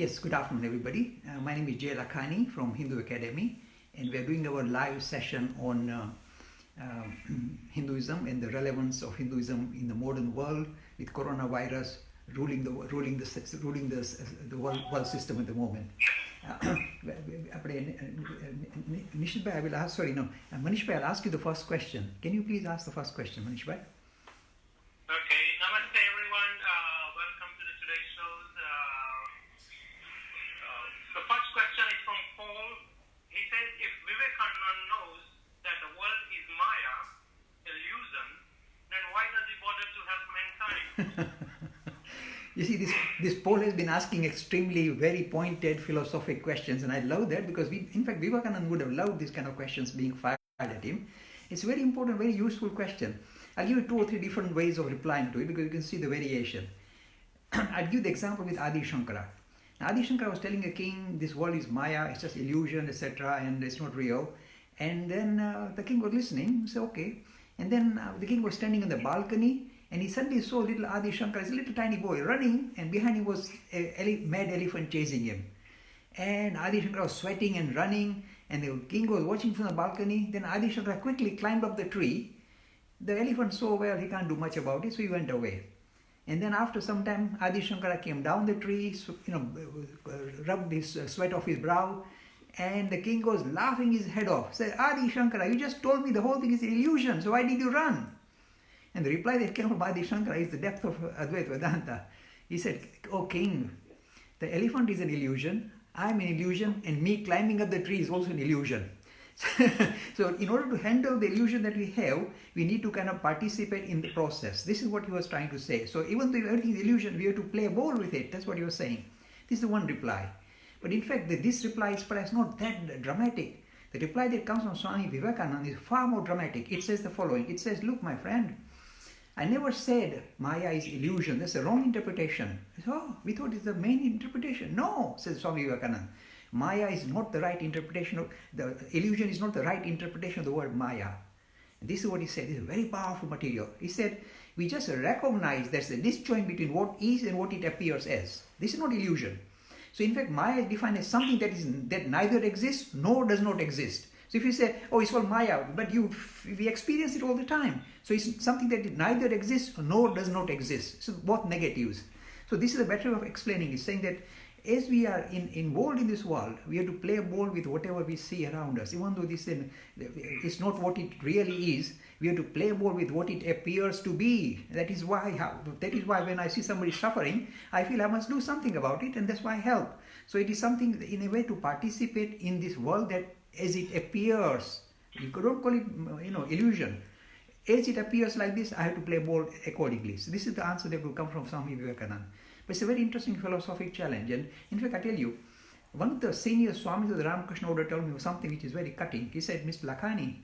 Yes, good afternoon, everybody. My name is Lakhani from Hindu Academy, and we are doing our live session on Hinduism and the relevance of Hinduism in the modern world with coronavirus ruling the world system at the moment. Manishbhai, I will ask. Manishbhai, I'll ask you the first question. Can you please ask the first question, Manishbhai? Okay, namaste everyone. Welcome to today's show. The first question is from Paul. He says, if Vivekananda knows that the world is Maya, illusion, then why does he bother to help mankind? You see, this Paul has been asking extremely very pointed philosophic questions, and I love that because in fact, Vivekananda would have loved these kind of questions being fired at him. It's a very important, very useful question. I'll give you 2 or 3 different ways of replying to it because you can see the variation. I'll give the example with Adi Shankara. Now, Adi Shankara was telling a king, this world is Maya, it's just illusion, etc., and it's not real. And then the king was listening, he said, okay. And then the king was standing on the balcony, and he suddenly saw little Adi Shankara, a little tiny boy, running, and behind him was a mad elephant chasing him. And Adi Shankara was sweating and running, and the king was watching from the balcony. Then Adi Shankara quickly climbed up the tree. The elephant saw, well, he can't do much about it, so he went away. And then after some time, Adi Shankara came down the tree, rubbed his sweat off his brow, and the king was laughing his head off. Said, Adi Shankara, you just told me the whole thing is an illusion, so why did you run? And the reply that came from Adi Shankara is the depth of Advaita Vedanta. He said, oh king, the elephant is an illusion, I am an illusion, and me climbing up the tree is also an illusion. So in order to handle the illusion that we have, we need to kind of participate in the process. This is what he was trying to say. So even though everything is illusion, we have to play a ball with it. That's what he was saying. This is the one reply. But in fact, this reply is perhaps not that dramatic. The reply that comes from Swami Vivekananda is far more dramatic. It says the following. It says, look, my friend, I never said Maya is illusion. That's a wrong interpretation. Oh, we thought it's the main interpretation. No, says Swami Vivekananda. Maya is not the right interpretation of, the illusion is not the right interpretation of the word Maya. And this is what he said. This is very powerful material. He said, we just recognize there's a disjoint between what is and what it appears as. This is not illusion. So in fact, Maya is defined as something that neither exists nor does not exist. So if you say, oh, it's all Maya, but we experience it all the time. So it's something that neither exists nor does not exist. So both negatives. So this is a better way of explaining. It's saying that as we are involved in this world, we have to play a ball with whatever we see around us. Even though this is not what it really is, we have to play a ball with what it appears to be. That is why when I see somebody suffering, I feel I must do something about it, and that's why I help. So it is something in a way to participate in this world that as it appears. You don't call it illusion. As it appears like this, I have to play ball accordingly. So this is the answer that will come from Swami Vivekananda. But it's a very interesting philosophic challenge. And in fact, I tell you, one of the senior Swamis of the Ramakrishna order told me something which is very cutting. He said, Mr. Lakhani,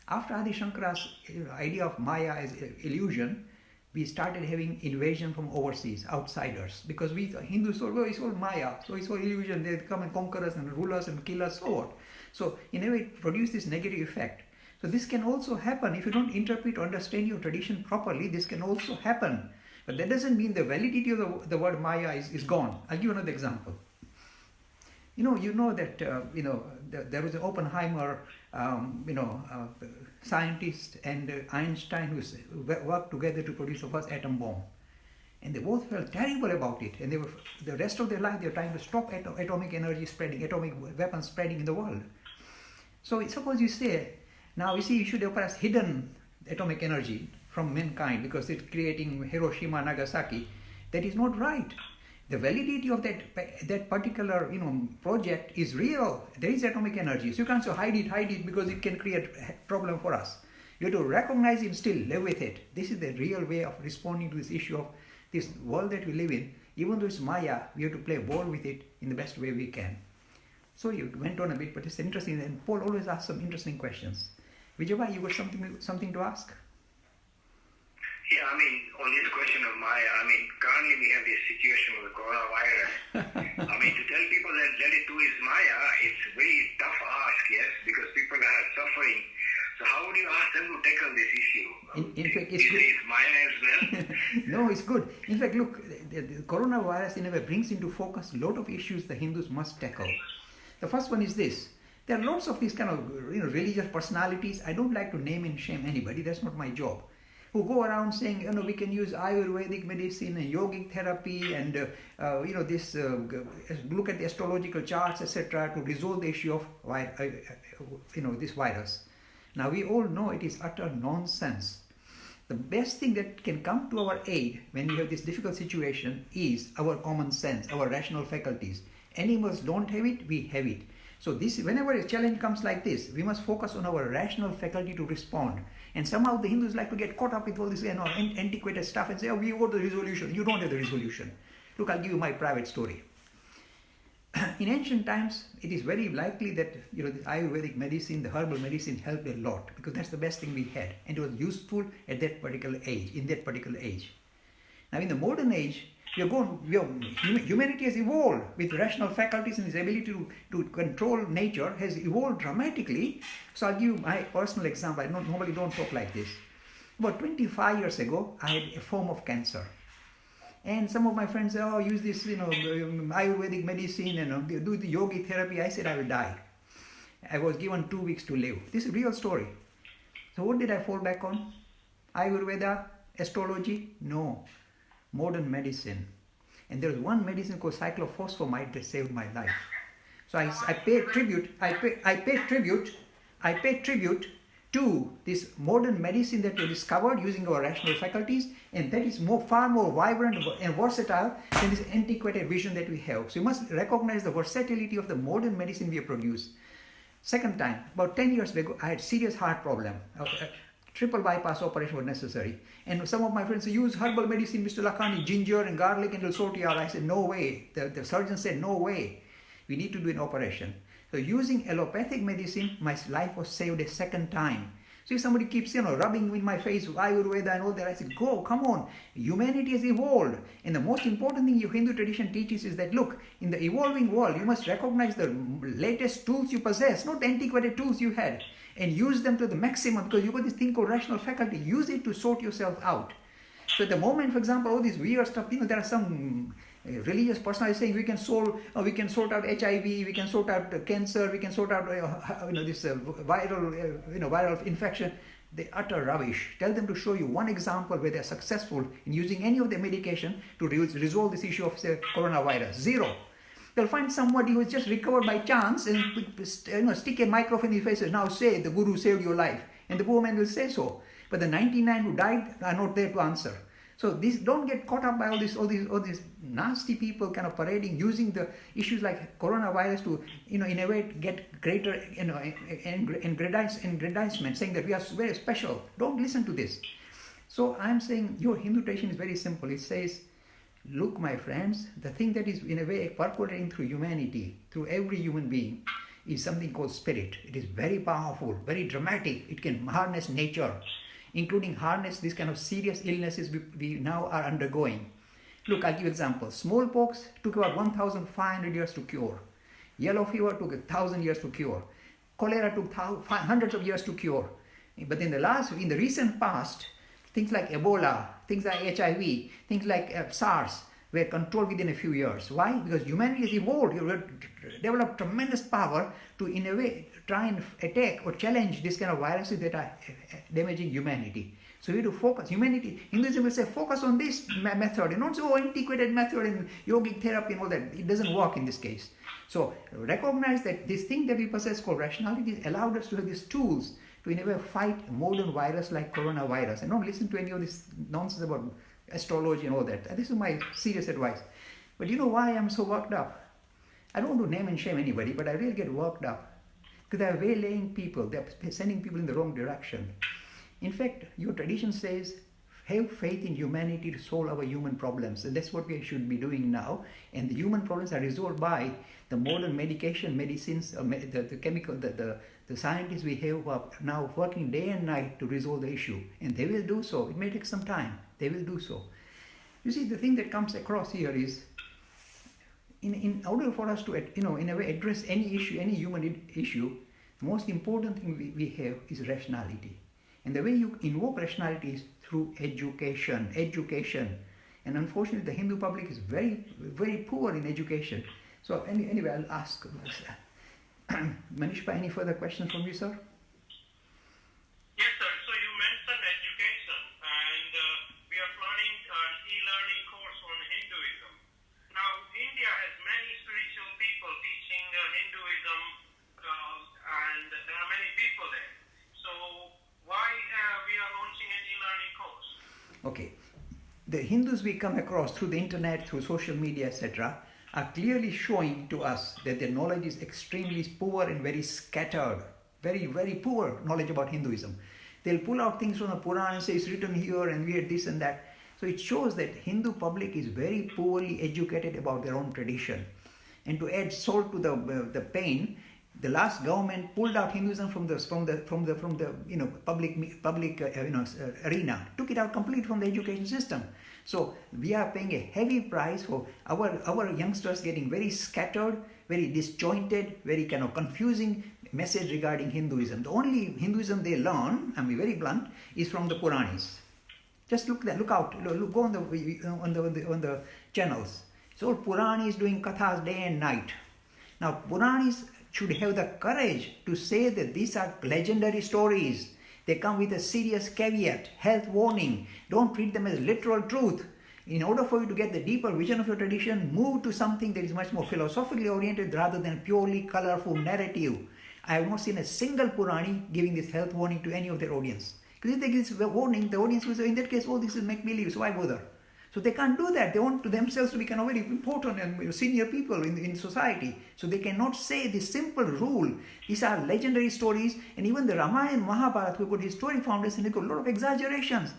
after Adi Shankara's idea of Maya as illusion, we started having invasion from overseas, outsiders. Because we Hindus thought, well, it's all Maya, so it's all illusion. They come and conquer us and rule us and kill us, so what? So in a way, it produced this negative effect. So this can also happen if you don't interpret or understand your tradition properly. This can also happen. But that doesn't mean the validity of the word Maya is gone. I'll give you another example. You know that there was an Oppenheimer, scientist and Einstein who worked together to produce the first atom bomb, and they both felt terrible about it. And the rest of their life they were trying to stop atomic energy spreading, atomic weapons spreading in the world. So suppose you say, now you see you should have perhaps hidden atomic energy from mankind because it's creating Hiroshima, Nagasaki. That is not right. The validity of that particular project is real. There is atomic energy. So you can't say hide it because it can create a problem for us. You have to recognize it and still live with it. This is the real way of responding to this issue of this world that we live in. Even though it's Maya, we have to play ball with it in the best way we can. So you went on a bit, but it's interesting. And Paul always asks some interesting questions. Vijay, you got something to ask? Yeah, on this question of Maya, currently we have this situation with the coronavirus. To tell people that it too is Maya, it's very tough ask, yes, because people are suffering. So how would you ask them to tackle this issue? In fact, You it's say it's Maya as well? no, it's good. In fact, look, the coronavirus in a way brings into focus a lot of issues the Hindus must tackle. The first one is this. There are lots of these kind of religious personalities. I don't like to name and shame anybody. That's not my job. Who go around saying, we can use Ayurvedic medicine and yogic therapy and look at the astrological charts, etc., to resolve the issue of this virus. Now we all know it is utter nonsense. The best thing that can come to our aid when we have this difficult situation is our common sense, our rational faculties. Animals don't have it, we have it. So whenever a challenge comes like this, we must focus on our rational faculty to respond. And somehow the Hindus like to get caught up with all this antiquated stuff and say, we got the resolution. You don't have the resolution. Look, I'll give you my private story. In ancient times, it is very likely that the Ayurvedic medicine, the herbal medicine helped a lot because that's the best thing we had. And it was useful at that particular age, in that particular age. Now in the modern age, humanity has evolved with rational faculties and its ability to control nature has evolved dramatically. So I'll give you my personal example. I normally don't talk like this. About 25 years ago, I had a form of cancer. And some of my friends said, use this, Ayurvedic medicine and do the yogic therapy. I said, I will die. I was given 2 weeks to live. This is a real story. So what did I fall back on? Ayurveda? Astrology? No. Modern medicine. And there was one medicine called cyclophosphamide that saved my life. So I pay tribute to this modern medicine that we discovered using our rational faculties, and that is far more vibrant and versatile than this antiquated vision that we have. So you must recognize the versatility of the modern medicine we have produced. Second time, about 10 years ago, I had serious heart problem. Triple bypass operation was necessary. And some of my friends said, use herbal medicine, Mr. Lakhani, ginger and garlic, and it'll sort you out. I said, no way. The surgeon said, no way. We need to do an operation. So using allopathic medicine, my life was saved a second time. So if somebody keeps, rubbing in my face, Ayurveda and all that, I said, come on. Humanity has evolved. And the most important thing your Hindu tradition teaches is that, look, in the evolving world, you must recognize the latest tools you possess, not the antiquated tools you had, and use them to the maximum because you got this thing called rational faculty. Use it to sort yourself out. So at the moment, for example, all this weird stuff, there are some religious personalities saying we can sort out HIV, we can sort out cancer, we can sort out this viral infection. They utter rubbish. Tell them to show you one example where they are successful in using any of their medication to resolve this issue of say coronavirus. Zero. They'll find somebody who is just recovered by chance and stick a microphone in his face and now say the guru saved your life, and the poor man will say so. But the 99 who died are not there to answer. So don't get caught up by all these nasty people kind of parading, using the issues like coronavirus to, in a way, get greater, aggrandizement, saying that we are very special. Don't listen to this. So I'm saying your Hindu tradition is very simple. It says, look, my friends, the thing that is in a way percolating through humanity, through every human being, is something called spirit. It is very powerful, very dramatic. It can harness nature, including harness these kind of serious illnesses we now are undergoing. Look, I'll give you examples. Smallpox took about 1,500 years to cure. Yellow fever took 1,000 years to cure. Cholera took hundreds of years to cure. But in the recent past, things like Ebola, things like HIV, things like SARS were controlled within a few years. Why? Because humanity has evolved. You developed tremendous power to, in a way, try and attack or challenge this kind of viruses that are damaging humanity. So we have to focus. Hinduism will say, focus on this method, and not so antiquated method and yogic therapy and all that. It doesn't work in this case. So recognize that this thing that we possess called rationality has allowed us to have these tools to in a way fight a modern virus like coronavirus. And don't listen to any of this nonsense about astrology and all that. This is my serious advice. But you know why I'm so worked up? I don't want to name and shame anybody, but I really get worked up. Because they are waylaying people. They are sending people in the wrong direction. In fact, your tradition says, have faith in humanity to solve our human problems. And that's what we should be doing now. And the human problems are resolved by the modern medicines, the chemical, the scientists we have who are now working day and night to resolve the issue. And they will do so. It may take some time. They will do so. You see, the thing that comes across here is, in order for us to, in a way, address any issue, any human issue, The most important thing we have is rationality. And the way you invoke rationality is through education. And unfortunately, the Hindu public is very, very poor in education. So anyway, I'll ask Manishpa, any further questions from you, sir? Yes, sir. So you mentioned education, and we are planning an e-learning course on Hinduism. Now, India has many spiritual people teaching Hinduism, and there are many people there. So why we are launching an e-learning course? Okay. The Hindus we come across through the internet, through social media, etc., are clearly showing to us that their knowledge is extremely poor and very scattered. Very, very poor knowledge about Hinduism. They'll pull out things from the Purana and say it's written here and we had this and that. So it shows that Hindu public is very poorly educated about their own tradition. And to add salt to the pain, the last government pulled out Hinduism from the public arena, took it out completely from the education system. So we are paying a heavy price for our youngsters getting very scattered, very disjointed, very kind of confusing message regarding Hinduism. The only Hinduism they learn, I mean very blunt, is from the Puranas. Just look out, go on the channels. It's all Puranis doing kathas day and night. Now Puranis should have the courage to say that these are legendary stories. They come with a serious caveat, health warning. Don't treat them as literal truth. In order for you to get the deeper vision of your tradition, move to something that is much more philosophically oriented rather than purely colorful narrative. I have not seen a single Purani giving this health warning to any of their audience. Because if they give this warning, the audience will say, in that case, oh, this is make-believe, so why bother? So they can't do that. They want to themselves to become very important and senior people in society. So they cannot say this simple rule. These are legendary stories, and even the Ramayana and Mahabharata, who got historic foundation, they got a lot of exaggerations.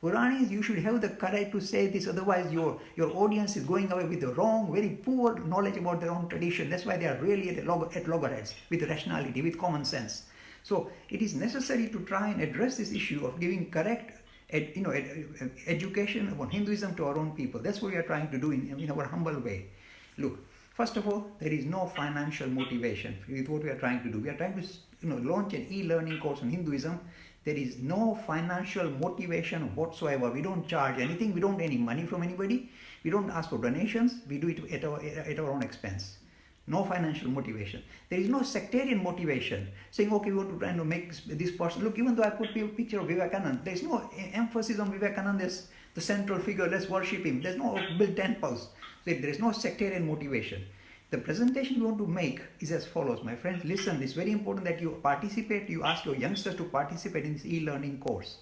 Puranis, you should have the courage to say this, otherwise your audience is going away with the wrong, very poor knowledge about their own tradition. That's why they are really at loggerheads with rationality, with common sense. So it is necessary to try and address this issue of giving correct education about Hinduism to our own people. That's what we are trying to do in our humble way. Look, first of all, there is no financial motivation with what we are trying to do. We are trying to launch an e-learning course on Hinduism. There is no financial motivation whatsoever. We don't charge anything. We don't get any money from anybody. We don't ask for donations. We do it at our own expense. No financial motivation. There is no sectarian motivation. Saying, okay, we want to try to make this person. Look, even though I put a picture of Vivekananda, there is no emphasis on Vivekananda as the central figure. Let's worship him. There's no build temples. So there is no sectarian motivation. The presentation we want to make is as follows, my friends. Listen, it's very important that you participate. You ask your youngsters to participate in this e-learning course.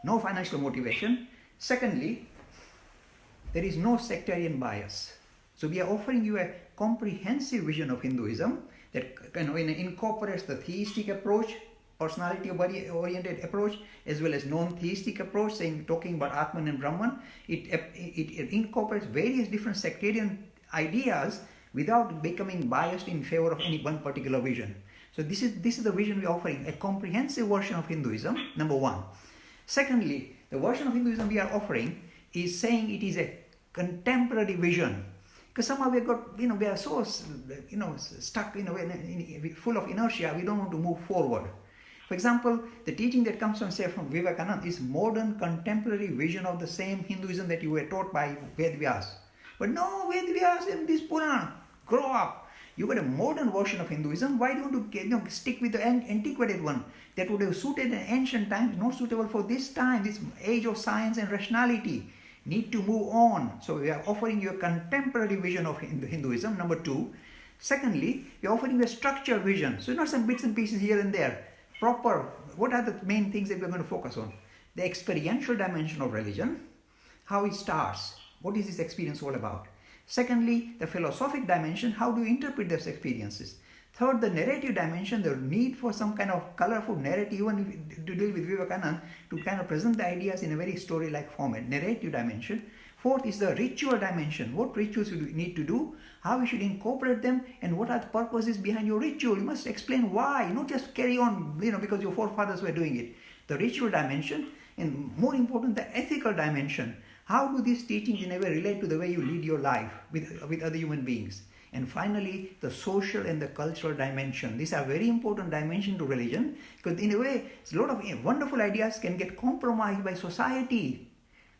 No financial motivation. Secondly, there is no sectarian bias. So we are offering you a comprehensive vision of Hinduism that incorporates the theistic approach, personality-oriented approach, as well as non-theistic approach, talking about Atman and Brahman. It incorporates various different sectarian ideas without becoming biased in favor of any one particular vision. So this is the vision we are offering, a comprehensive version of Hinduism, number one. Secondly, the version of Hinduism we are offering is saying it is a contemporary vision. Because somehow we are so stuck, full of inertia, we don't want to move forward. For example, the teaching that comes from Vivekananda is modern contemporary vision of the same Hinduism that you were taught by Vedvyas. But no, Vedvyas and this Purana, grow up. You got a modern version of Hinduism. Why don't you stick with the antiquated one that would have suited in ancient times, not suitable for this time, this age of science and rationality? Need to move on. So we are offering you a contemporary vision of Hinduism, number two. Secondly, we are offering you a structured vision. So not some bits and pieces here and there. Proper, what are the main things that we are going to focus on? The experiential dimension of religion, how it starts, what is this experience all about? Secondly, the philosophic dimension, how do you interpret those experiences? Third, the narrative dimension, the need for some kind of colorful narrative, even to deal with Vivekananda, to kind of present the ideas in a very story-like format, narrative dimension. Fourth is the ritual dimension, what rituals you need to do, how you should incorporate them, and what are the purposes behind your ritual. You must explain why, not just carry on, because your forefathers were doing it. The ritual dimension, and more important, the ethical dimension. How do these teachings in a way relate to the way you lead your life with other human beings? And finally, the social and the cultural dimension. These are very important dimensions to religion, because in a way, a lot of wonderful ideas can get compromised by society.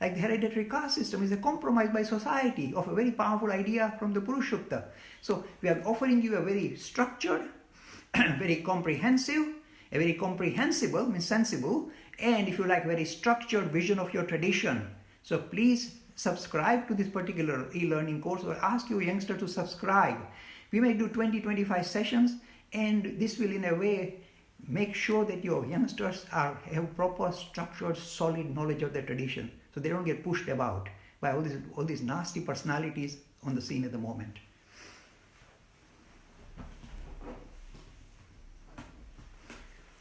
Like the hereditary caste system is a compromise by society of a very powerful idea from the Purushukta. So we are offering you a very structured, very comprehensive, a very comprehensible, means sensible, and if you like, very structured vision of your tradition. So please subscribe to this particular e-learning course, or ask your youngster to subscribe. We may do 20-25 sessions, and this will in a way make sure that your youngsters have proper structured, solid knowledge of their tradition, so they don't get pushed about by all these nasty personalities on the scene at the moment.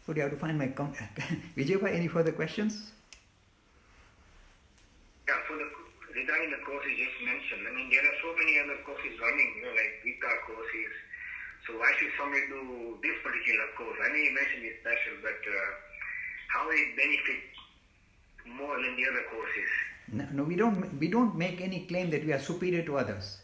So do you have to find my Vijay, any further questions? Yeah, regarding the course you just mentioned, I mean, there are so many other courses running, like Gita courses. So why should somebody do this particular course? I know you mentioned it's special, but how will it benefit more than the other courses? No, we don't make any claim that we are superior to others.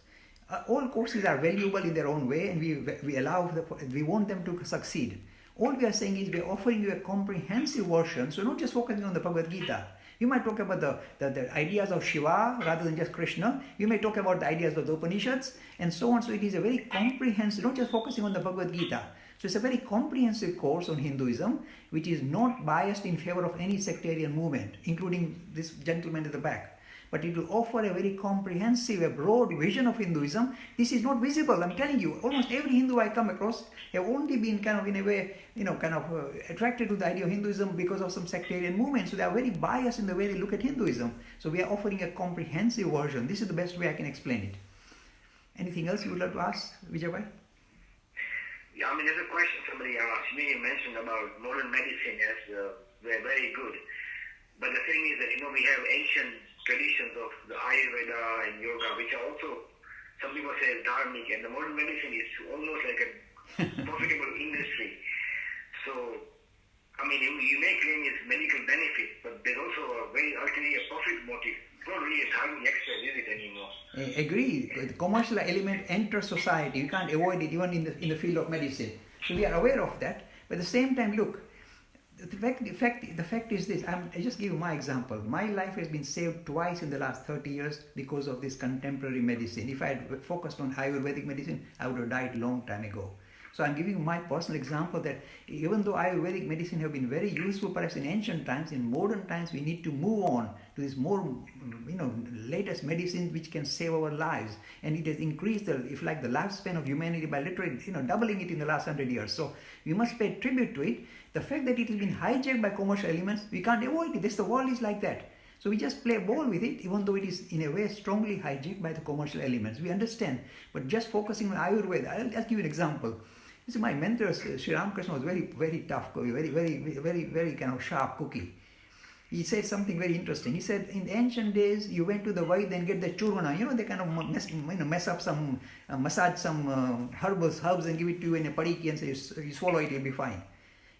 All courses are valuable in their own way, and we want them to succeed. All we are saying is we are offering you a comprehensive version, so not just focusing on the Bhagavad Gita. You might talk about the ideas of Shiva rather than just Krishna. You may talk about the ideas of the Upanishads and so on. So it is a very comprehensive, not just focusing on the Bhagavad Gita. So it's a very comprehensive course on Hinduism, which is not biased in favor of any sectarian movement, including this gentleman at the back. But it will offer a very comprehensive, a broad vision of Hinduism. This is not visible, I'm telling you. Almost every Hindu I come across have only been kind of, in a way, attracted to the idea of Hinduism because of some sectarian movement. So they are very biased in the way they look at Hinduism. So we are offering a comprehensive version. This is the best way I can explain it. Anything else you would like to ask, Vijay? Yeah, I mean, there's a question somebody asked me. You mentioned about modern medicine as very good. But the thing is that, we have ancient traditions of the Ayurveda and yoga, which are also, some people say, dharmic, and the modern medicine is almost like a profitable industry. So, I mean, you may claim it's medical benefit, but there's also ultimately a profit motive. It's not really a dharmic exercise, is it anymore? I agree. The commercial element enters society. You can't avoid it even in the field of medicine. So we are aware of that. But at the same time, look, the fact is this. I just give you my example. My life has been saved twice in the last 30 years because of this contemporary medicine. If I had focused on Ayurvedic medicine, I would have died long time ago. So I'm giving you my personal example that even though Ayurvedic medicine have been very useful perhaps in ancient times, in modern times we need to move on to this more, latest medicine which can save our lives. And it has increased the lifespan of humanity by literally, doubling it in the last 100 years. So we must pay tribute to it. The fact that it has been hijacked by commercial elements, we can't avoid it. The world is like that. So we just play ball with it, even though it is in a way strongly hijacked by the commercial elements. We understand. But just focusing on Ayurveda, I'll just give you an example. You see, my mentor, Sri Ramakrishna, was very, very tough cookie, very, very, very, very kind of sharp cookie. He said something very interesting. He said, in the ancient days, you went to the Vaid and get the churna. They kind of mess up some, massage some herbs and give it to you in a padiki and say, you swallow it, you'll be fine.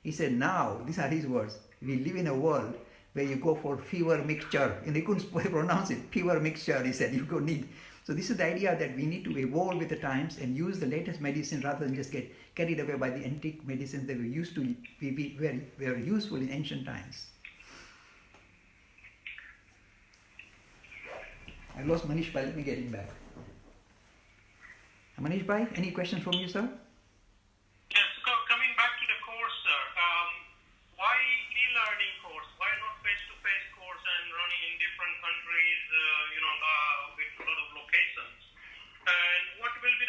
He said, now, these are his words, we live in a world where you go for fever mixture. And he couldn't pronounce it, fever mixture, he said, you go need. So this is the idea that we need to evolve with the times and use the latest medicine rather than just get carried away by the antique medicines that we used to be very useful in ancient times. I lost Manish Bhai, let me get him back. Manish Bhai, any questions from you, sir? Yes, coming back to the course, sir. Why e-learning course? Why not face-to-face course and running in different countries, with a lot of locations? And what will be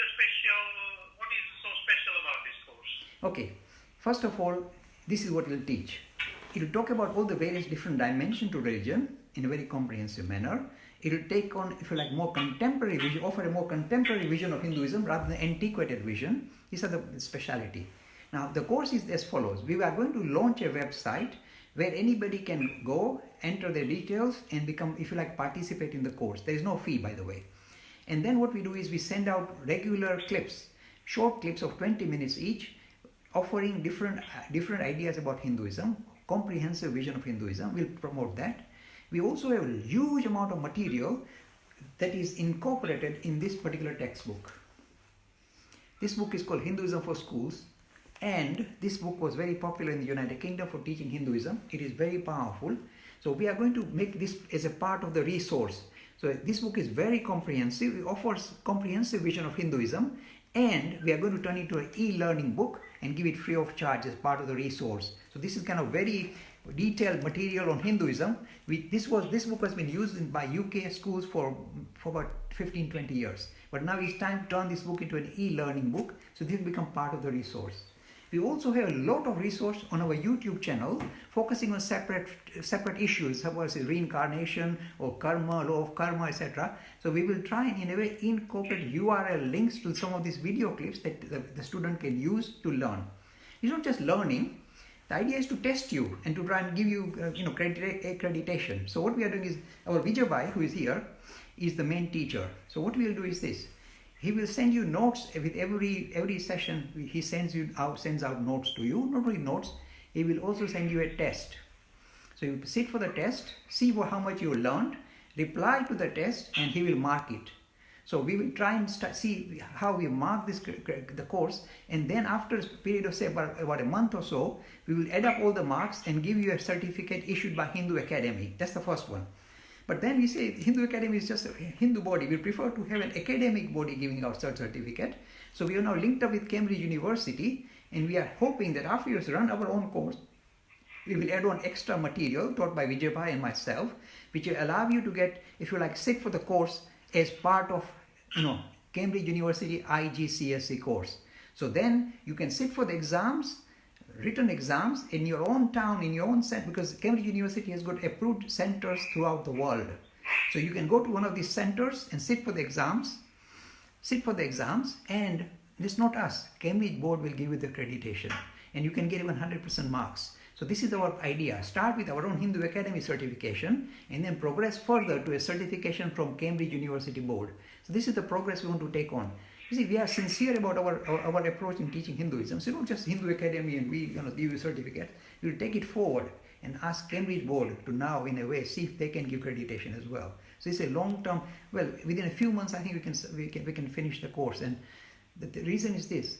what is so special about this course? Okay, first of all, this is what it will teach. It will talk about all the various different dimensions to religion in a very comprehensive manner. It will take on, if you like, more contemporary vision, offer a more contemporary vision of Hinduism rather than antiquated vision. These are the speciality. Now, the course is as follows. We are going to launch a website where anybody can go, enter their details, and become, if you like, participate in the course. There is no fee, by the way. And then what we do is we send out regular clips, short clips of 20 minutes each, offering different ideas about Hinduism, comprehensive vision of Hinduism. We'll promote that. We also have a huge amount of material that is incorporated in this particular textbook. This book is called Hinduism for Schools, and this book was very popular in the United Kingdom for teaching Hinduism. It is very powerful. So we are going to make this as a part of the resource. So this book is very comprehensive. It offers comprehensive vision of Hinduism, and we are going to turn it into an e-learning book and give it free of charge as part of the resource. So this is kind of very detailed material on Hinduism. This book has been used by UK schools for about 15-20 years. But now it's time to turn this book into an e-learning book, so this will become part of the resource. We also have a lot of resource on our YouTube channel focusing on separate issues, such as reincarnation or karma, law of karma, etc. So we will try and in a way incorporate URL links to some of these video clips that the student can use to learn. It's not just learning. The idea is to test you and to try and give you accreditation. So what we are doing is, our Vijay Bhai, who is here, is the main teacher. So what we will do is this. He will send you notes with every session. He sends out notes to you. Not only notes, he will also send you a test. So you sit for the test, see how much you learned, reply to the test, and he will mark it. So we will try and see how we mark the course, and then after a period of say about a month or so, we will add up all the marks and give you a certificate issued by Hindu Academy. That's the first one. But then we say Hindu Academy is just a Hindu body. We prefer to have an academic body giving out such certificate. So we are now linked up with Cambridge University, and we are hoping that after we run our own course, we will add on extra material taught by Vijay Bhai and myself, which will allow you to get, if you like, sit for the course as part of, Cambridge University IGCSE course. So then you can sit for the exams, written exams in your own town, in your own center, because Cambridge University has got approved centers throughout the world. So you can go to one of these centers and sit for the exams, and it's not us. Cambridge board will give you the accreditation, and you can get even 100% marks. So this is our idea. Start with our own Hindu Academy certification and then progress further to a certification from Cambridge University board. So this is the progress we want to take on. You see, we are sincere about our approach in teaching Hinduism. So not just Hindu Academy and we give you a certificate. We will take it forward and ask Cambridge board to now, in a way, see if they can give accreditation as well. So it's a long-term. Well, within a few months, I think we can finish the course. And the reason is this: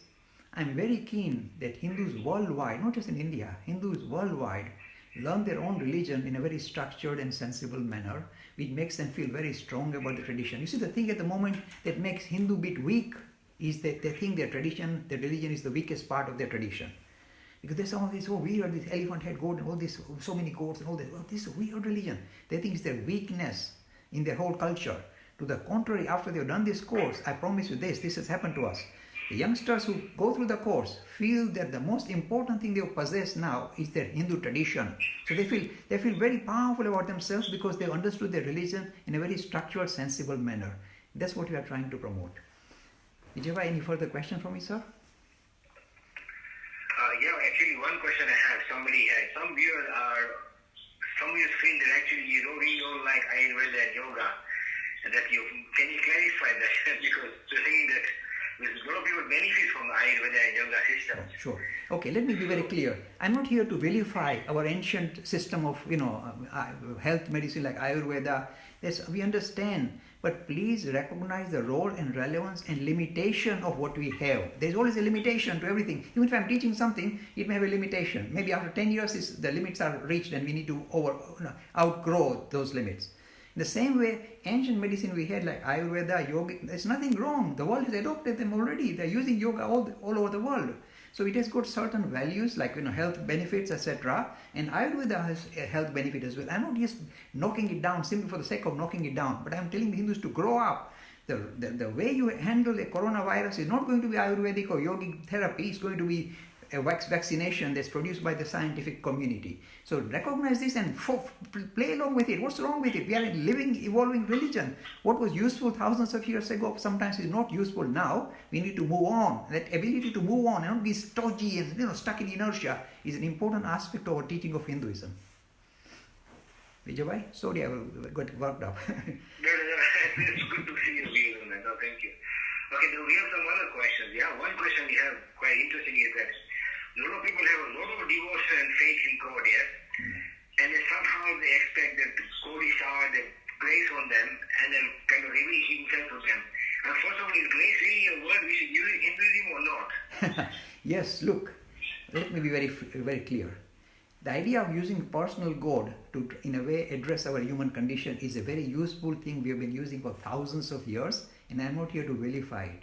I'm very keen that Hindus worldwide, not just in India, Hindus worldwide learn their own religion in a very structured and sensible manner, which makes them feel very strong about the tradition. You see, the thing at the moment that makes Hindu bit weak is that they think their religion is the weakest part of their tradition. Because there's some of this, weird, this elephant head goat and all this, so many goats and all this. This is a weird religion. They think it's their weakness in their whole culture. To the contrary, after they've done this course, I promise you this has happened to us. The youngsters who go through the course feel that the most important thing they possess now is their Hindu tradition. So they feel very powerful about themselves because they understood their religion in a very structured, sensible manner. That's what we are trying to promote. Did you have any further question for me, sir? Yeah, actually one question I have. Some viewers feel that actually you really don't like Ayurveda and yoga. And can you clarify that? Because they're saying that a lot of people benefit from the Ayurveda and yoga system. Sure. Okay, let me be very clear. I'm not here to vilify our ancient system of, health medicine like Ayurveda. Yes, we understand. But please recognize the role and relevance and limitation of what we have. There's always a limitation to everything. Even if I'm teaching something, it may have a limitation. Maybe after 10 years, the limits are reached and we need to outgrow those limits. In the same way, ancient medicine we had like Ayurveda, yoga, there's nothing wrong. The world has adopted them already. They're using yoga all over the world. So it has got certain values like health benefits, etc. And Ayurveda has a health benefit as well. I'm not just knocking it down simply for the sake of knocking it down, but I'm telling the Hindus to grow up. The way you handle the coronavirus is not going to be Ayurvedic or yogic therapy. It's going to be a vaccination that's produced by the scientific community. So recognize this and play along with it. What's wrong with it? We are a living, evolving religion. What was useful thousands of years ago sometimes is not useful now. We need to move on. That ability to move on and not be stodgy and stuck in inertia is an important aspect of our teaching of Hinduism. Vijay Bhai? Sorry, I got worked up. No, it's good to see your views on that. No, thank you. Okay, then we have some other questions. Yeah, one question we have quite interesting is that a lot of people have a lot of devotion and faith in God, yes? And then somehow they expect that God is shower the grace on them and then kind of reveal himself to them. And first of all, is grace really a word we should use in Hinduism or not? Yes, look, let me be very clear. The idea of using personal God to, in a way, address our human condition is a very useful thing we have been using for thousands of years, and I am not here to vilify it.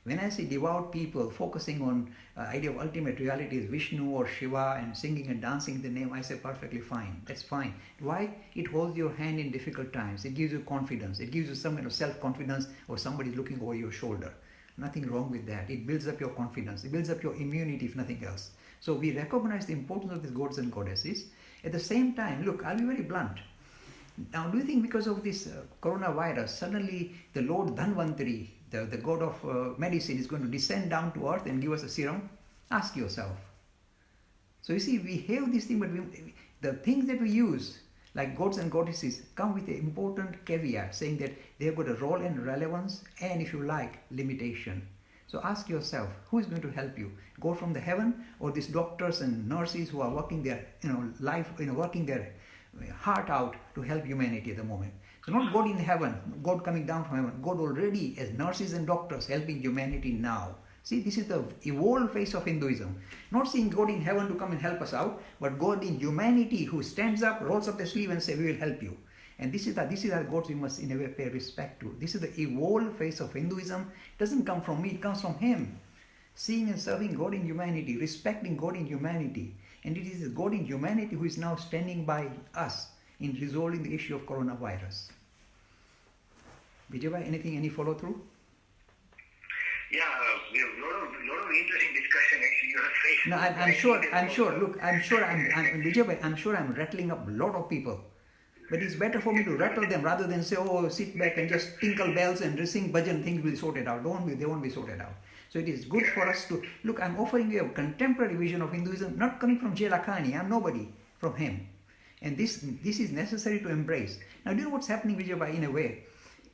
When I see devout people focusing on idea of ultimate reality is Vishnu or Shiva and singing and dancing in the name, I say perfectly fine. That's fine. Why? It holds your hand in difficult times. It gives you confidence. It gives you some kind of self-confidence, or somebody looking over your shoulder. Nothing wrong with that. It builds up your confidence. It builds up your immunity, if nothing else. So we recognize the importance of these gods and goddesses. At the same time, look, I'll be very blunt. Now, do you think because of this coronavirus, suddenly the Lord Dhanvantari, the god of medicine, is going to descend down to earth and give us a serum? Ask yourself. So you see, we have this thing, but the things that we use, like gods and goddesses, come with an important caveat, saying that they have got a role and relevance and, if you like, limitation. So ask yourself, who is going to help you? God from the heaven, or these doctors and nurses who are working their working their heart out to help humanity at the moment? So not God in heaven, God coming down from heaven, God already as nurses and doctors helping humanity now. See, this is the evolved face of Hinduism. Not seeing God in heaven to come and help us out, but God in humanity who stands up, rolls up the sleeve and says, we will help you. And this is the God we must in a way pay respect to. This is the evolved face of Hinduism. It doesn't come from me, it comes from Him. Seeing and serving God in humanity, respecting God in humanity. And it is God in humanity who is now standing by us in resolving the issue of coronavirus. Vijay, any follow through? Yeah, we have a lot of interesting discussion actually. You are facing. No, I'm sure. Look, Vijay, I'm sure I'm rattling up a lot of people. But it's better for me to rattle them rather than say, oh, sit back and just tinkle bells and sing bhajan, things will be sorted out. They won't be sorted out. So it is good for us to, look, I'm offering you a contemporary vision of Hinduism, not coming from Lakhani. I'm nobody, from him. And this is necessary to embrace. Now, do you know what's happening, Vijay, in a way?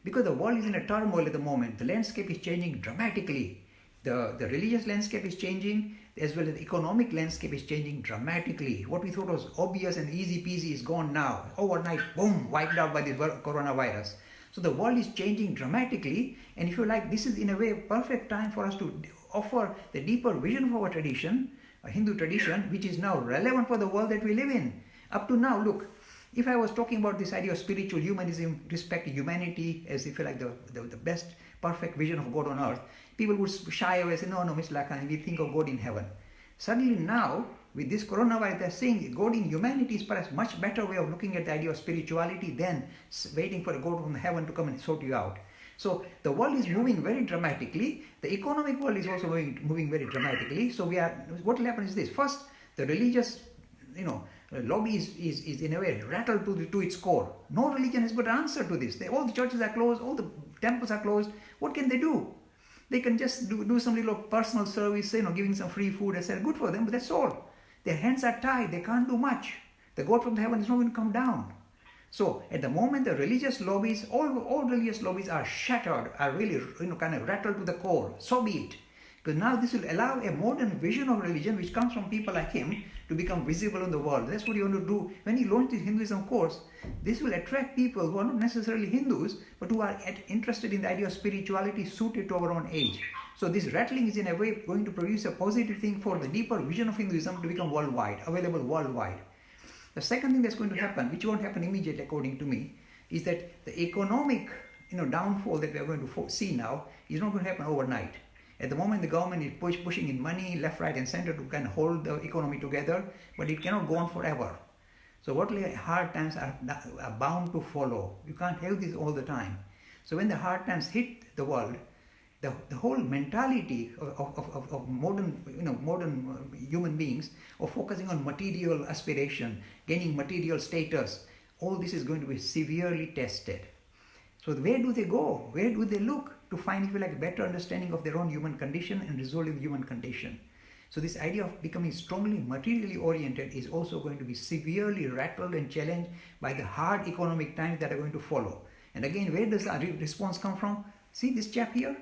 Because the world is in a turmoil at the moment. The landscape is changing dramatically. The religious landscape is changing, as well as the economic landscape is changing dramatically. What we thought was obvious and easy peasy is gone now. Overnight, boom, wiped out by the coronavirus. So the world is changing dramatically, and if you like, this is in a way a perfect time for us to offer the deeper vision of our tradition, a Hindu tradition, which is now relevant for the world that we live in. Up to now, look, if I was talking about this idea of spiritual humanism, respecting humanity as if you like the best perfect vision of God on earth, people would shy away and say, no, Mr. Lakhani, we think of God in heaven. Suddenly now, with this coronavirus, they're saying God in humanity is perhaps much better way of looking at the idea of spirituality than waiting for a God from heaven to come and sort you out. So the world is moving very dramatically. The economic world is also moving very dramatically. So what will happen is this. First, the religious, lobby is in a way rattled to its core. No religion has got an answer to this. All the churches are closed, all the temples are closed. What can they do? They can just do some little personal service, giving some free food, etc. Good for them, but that's all. Their hands are tied. They can't do much. The God from heaven is not going to come down. So at the moment, the religious lobbies, all religious lobbies are shattered, are really kind of rattled to the core. So be it. Because now this will allow a modern vision of religion, which comes from people like him, to become visible in the world. That's what you want to do. When he launched his Hinduism course, this will attract people who are not necessarily Hindus, but who are interested in the idea of spirituality suited to our own age. So this rattling is in a way going to produce a positive thing for the deeper vision of Hinduism to become worldwide, available worldwide. The second thing that's going to happen, which won't happen immediately according to me, is that the economic downfall that we are going to see now is not going to happen overnight. At the moment, the government is pushing in money left, right and center to kind of hold the economy together, but it cannot go on forever. So hard times are bound to follow. You can't have this all the time. So when the hard times hit the world, the whole mentality of modern human beings of focusing on material aspiration, gaining material status, all this is going to be severely tested. So where do they go? Where do they look to find, if you like, a better understanding of their own human condition and resolving the human condition? So this idea of becoming strongly materially oriented is also going to be severely rattled and challenged by the hard economic times that are going to follow. And again, where does the response come from? See this chap here?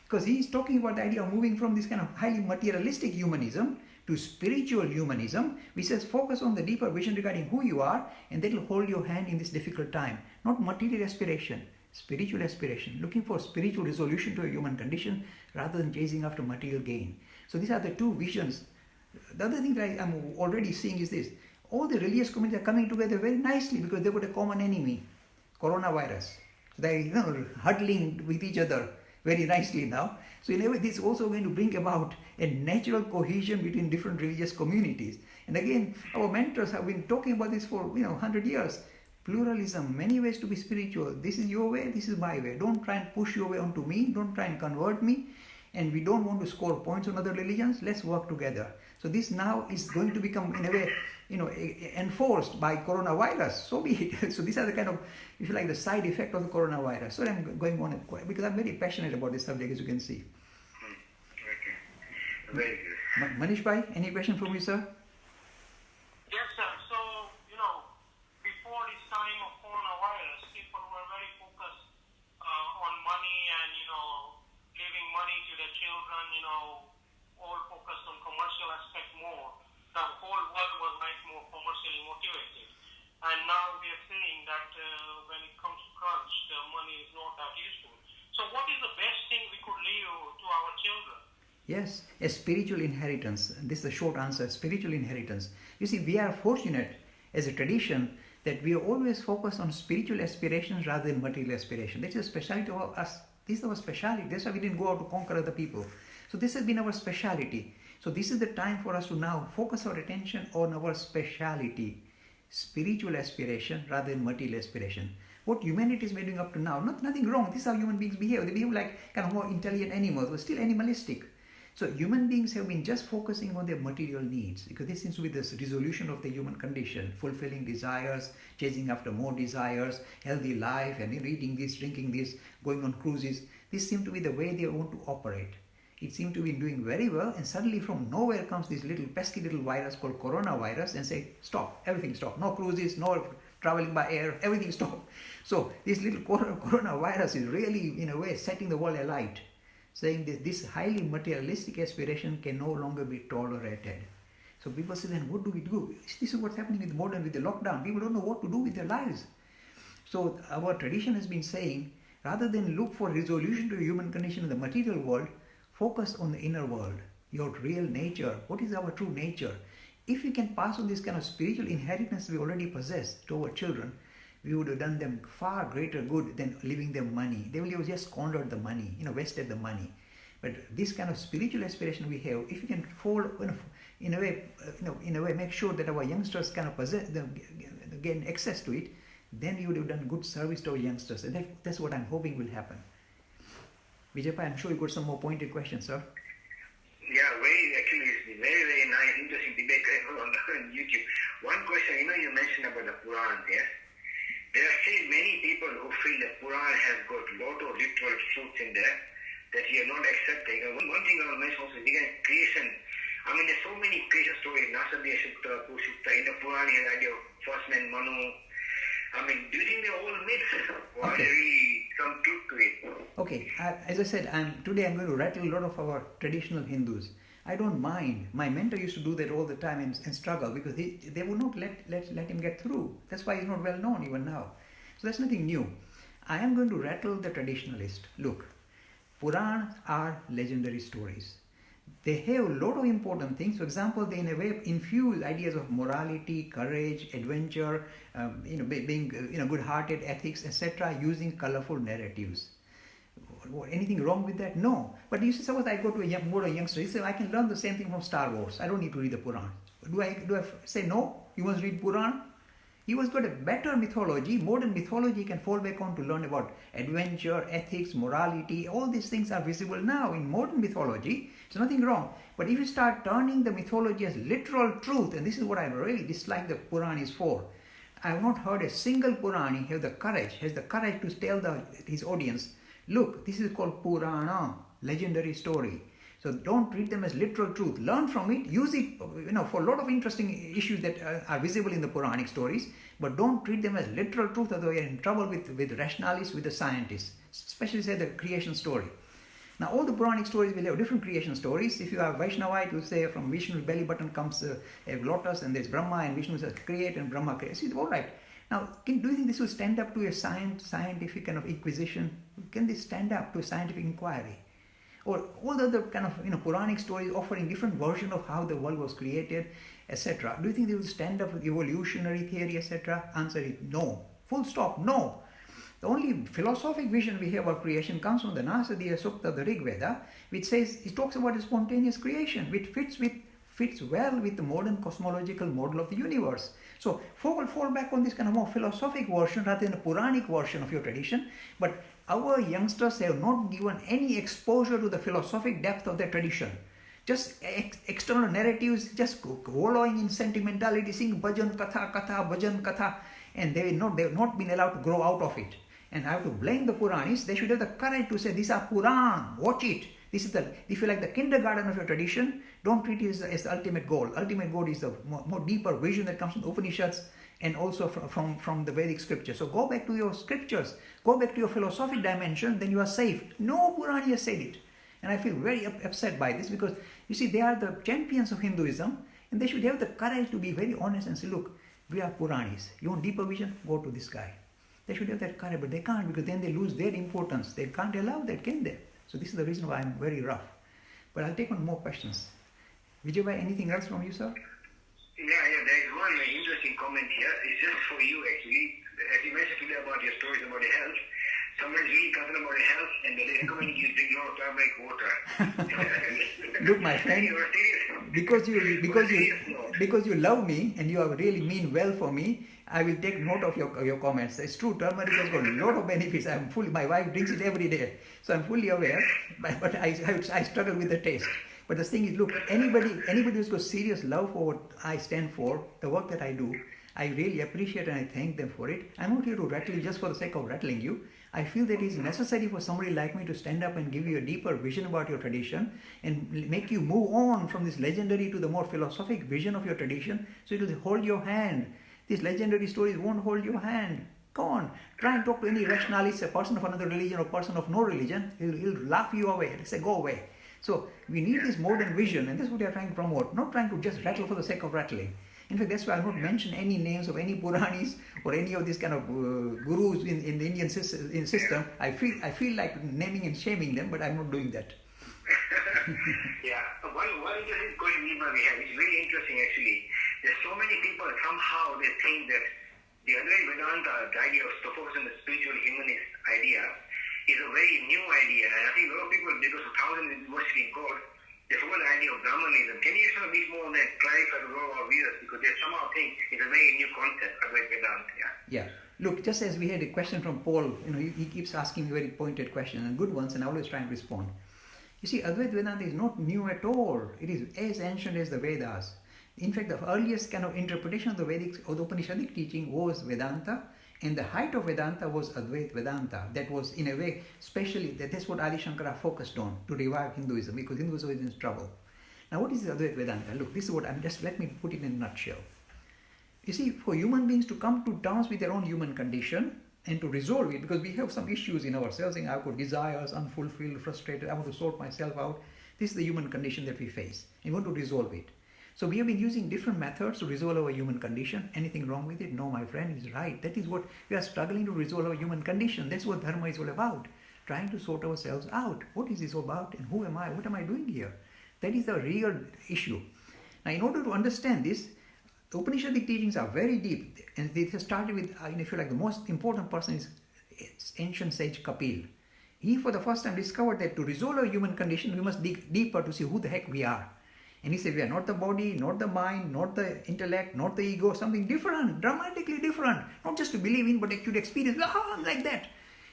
Because he is talking about the idea of moving from this kind of highly materialistic humanism to spiritual humanism, which says focus on the deeper vision regarding who you are, and that will hold your hand in this difficult time. Not material aspiration. spiritual aspiration, looking for spiritual resolution to a human condition rather than chasing after material gain. So these are the two visions. The other thing that I'm already seeing is this. All the religious communities are coming together very nicely because they've got a common enemy, coronavirus. They're huddling with each other very nicely now. So in a way, this is also going to bring about a natural cohesion between different religious communities. And again, our mentors have been talking about this for 100 years. Pluralism, many ways to be spiritual. This is your way, this is my way. Don't try and push your way onto me. Don't try and convert me. And we don't want to score points on other religions. Let's work together. So this now is going to become, in a way, enforced by coronavirus. So be it. So these are the kind of, if you like, the side effect of the coronavirus. So I'm going on because I'm very passionate about this subject, as you can see. Okay. Very good. Manish Bhai, any question from you, sir? Yes, sir. So, before this time of coronavirus, people were very focused on money and, leaving money to their children, all focused on commercial aspect more. The whole world was more commercially motivated. And now we are seeing that when it comes to crunch, the money is not that useful. So what is the best thing we could leave to our children? Yes, a spiritual inheritance. This is the short answer, spiritual inheritance. You see, we are fortunate as a tradition that we are always focused on spiritual aspirations rather than material aspiration. This is a speciality of us. This is our speciality. That's why we didn't go out to conquer other people. So this has been our speciality. So this is the time for us to now focus our attention on our speciality, spiritual aspiration rather than material aspiration. What humanity is doing up to now, nothing wrong. This is how human beings behave. They behave like kind of more intelligent animals, but still animalistic. So human beings have been just focusing on their material needs because this seems to be the resolution of the human condition, fulfilling desires, chasing after more desires, healthy life, and eating this, drinking this, going on cruises. This seems to be the way they want to operate. It seemed to be doing very well, and suddenly from nowhere comes this little pesky little virus called coronavirus and say, stop, everything stop. No cruises, no traveling by air, everything stop. So this little coronavirus is really, in a way, setting the world alight, saying that this highly materialistic aspiration can no longer be tolerated. So people say, then what do we do? This is what's happening with the lockdown. People don't know what to do with their lives. So our tradition has been saying, rather than look for resolution to the human condition in the material world, focus on the inner world, your real nature. What is our true nature? If we can pass on this kind of spiritual inheritance we already possess to our children, we would have done them far greater good than leaving them money. They will have just squandered the money, wasted the money. But this kind of spiritual aspiration we have, if we can in a way, make sure that our youngsters kind of gain access to it, then you would have done good service to our youngsters. And that's what I'm hoping will happen. Vijaypai, I'm sure you got some more pointed questions, sir. Yeah, it's very, very nice, interesting debate on YouTube. One question, you mentioned about the Puran, yes? There are still many people who feel the Puran has got a lot of literal truths in there that you are not accepting. One thing I will mention also is creation. There's so many creation stories, Nasadya Sutta, Pushutta, in the Puran, you have the idea of first man, Manu. Do you think they're all myths? Or are there really some truth to it? Okay, as I said, today I'm going to rattle a lot of our traditional Hindus. I don't mind. My mentor used to do that all the time and struggle because they would not let him get through. That's why he's not well known even now. So that's nothing new. I am going to rattle the traditionalist. Look, Purans are legendary stories. They have a lot of important things. For example, they in a way infuse ideas of morality, courage, adventure, being good-hearted, ethics, etc., using colorful narratives. Anything wrong with that? No. But you see, suppose I go to a youngster, he says, I can learn the same thing from Star Wars. I don't need to read the Puran. Do I say no? You must read Puran? He was got a better mythology. Modern mythology can fall back on to learn about adventure, ethics, morality. All these things are visible now in modern mythology. There's nothing wrong. But if you start turning the mythology as literal truth, and this is what I really dislike the Puran is for. I have not heard a single Purani has the courage to tell his audience, look, this is called Purana, legendary story. So don't treat them as literal truth. Learn from it, use it for a lot of interesting issues that are visible in the Puranic stories, but don't treat them as literal truth, otherwise you're in trouble with rationalists, with the scientists, especially say the creation story. Now all the Puranic stories will have different creation stories. If you are Vaishnavite, you say from Vishnu's belly button comes a lotus and there's Brahma and Vishnu says create and Brahma creates. It's all right. Now, do you think this will stand up to a scientific kind of inquisition? Can this stand up to a scientific inquiry? Or all the other kind of Puranic stories offering different versions of how the world was created, etc. Do you think they will stand up with evolutionary theory, etc.? Answer is no. Full stop, no. The only philosophic vision we have of creation comes from the Nasadiya Sukta of the Rig Veda, which says, it talks about a spontaneous creation, which fits well with the modern cosmological model of the universe. So fall back on this kind of more philosophic version rather than a Puranic version of your tradition. But our youngsters have not given any exposure to the philosophic depth of their tradition. Just external narratives, just wallowing in sentimentality, sing bhajan katha, and they have not been allowed to grow out of it. And I have to blame the Puranis. They should have the courage to say, these are Puran, watch it. This is if you like, the kindergarten of your tradition. Don't treat it as the ultimate goal. Ultimate goal is the more deeper vision that comes from the Upanishads and also from the Vedic scriptures. So go back to your scriptures, go back to your philosophic dimension, then you are safe. No Purani has said it. And I feel very upset by this, because you see, they are the champions of Hinduism, and they should have the courage to be very honest and say, look, we are Puranis. You want deeper vision? Go to this guy. They should have that courage, but they can't, because then they lose their importance. They can't allow that, can they? So this is the reason why I'm very rough. But I'll take on more questions. Vijay, anything else from you, sir? Yeah, there is one interesting comment here. It's just for you, actually. As you mentioned today about your stories about your health, someone's really concerned about your health, and they recommend you drink a lot of turmeric water. Look, my friend, because you love me and you are really mean well for me, I will take note of your comments. It's true, turmeric has got a lot of benefits. My wife drinks it every day, so I'm fully aware. But I struggle with the taste. But the thing is, look, anybody who's got serious love for what I stand for, the work that I do, I really appreciate and I thank them for it. I'm not here to rattle you just for the sake of rattling you. I feel that it is necessary for somebody like me to stand up and give you a deeper vision about your tradition and make you move on from this legendary to the more philosophic vision of your tradition, so it will hold your hand. These legendary stories won't hold your hand. Go on, try and talk to any rationalist, a person of another religion or person of no religion. He'll laugh you away. He'll say, go away. So we need this modern vision, and this is what we are trying to promote, not trying to just rattle for the sake of rattling. In fact, that's why I will not mention any names of any Puranis or any of these kind of gurus in the Indian system. I feel like naming and shaming them, but I'm not doing that. Yeah, one interesting question we have is very interesting actually. There's so many people, somehow they think that the Advaita Vedanta, the idea of focus on the spiritual humanist idea, is a very new idea. And I think a lot of people, because of thousands of university code, they forgot the idea of Brahmanism. Can you explain a bit more on that, clarify the role of readers? Because they somehow think it's a very new concept, Advaita Vedanta. Yeah. Look, just as we had a question from Paul, he keeps asking very pointed questions and good ones, and I always try and respond. You see, Advaita Vedanta is not new at all. It is as ancient as the Vedas. In fact, the earliest kind of interpretation of the Vedic or the Upanishadic teaching was Vedanta, and the height of Vedanta was Advaita Vedanta. That was, in a way, especially, that's what Adi Shankara focused on to revive Hinduism, because Hinduism was in trouble. Now, what is Advaita Vedanta? Look, this is what let me put it in a nutshell. You see, for human beings to come to terms with their own human condition and to resolve it, because we have some issues in ourselves, saying, I've got desires, unfulfilled, frustrated, I want to sort myself out. This is the human condition that we face, and we want to resolve it. So we have been using different methods to resolve our human condition. Anything wrong with it? No, my friend, is right. That is what we are struggling to resolve our human condition. That's what Dharma is all about. Trying to sort ourselves out. What is this all about, and who am I? What am I doing here? That is the real issue. Now, in order to understand this, the Upanishadic teachings are very deep, and they started with, if you like, the most important person is ancient sage Kapil. He, for the first time, discovered that to resolve our human condition, we must dig deeper to see who the heck we are. And he said, we are not the body, not the mind, not the intellect, not the ego, something different, dramatically different. Not just to believe in, but actually experience, like that.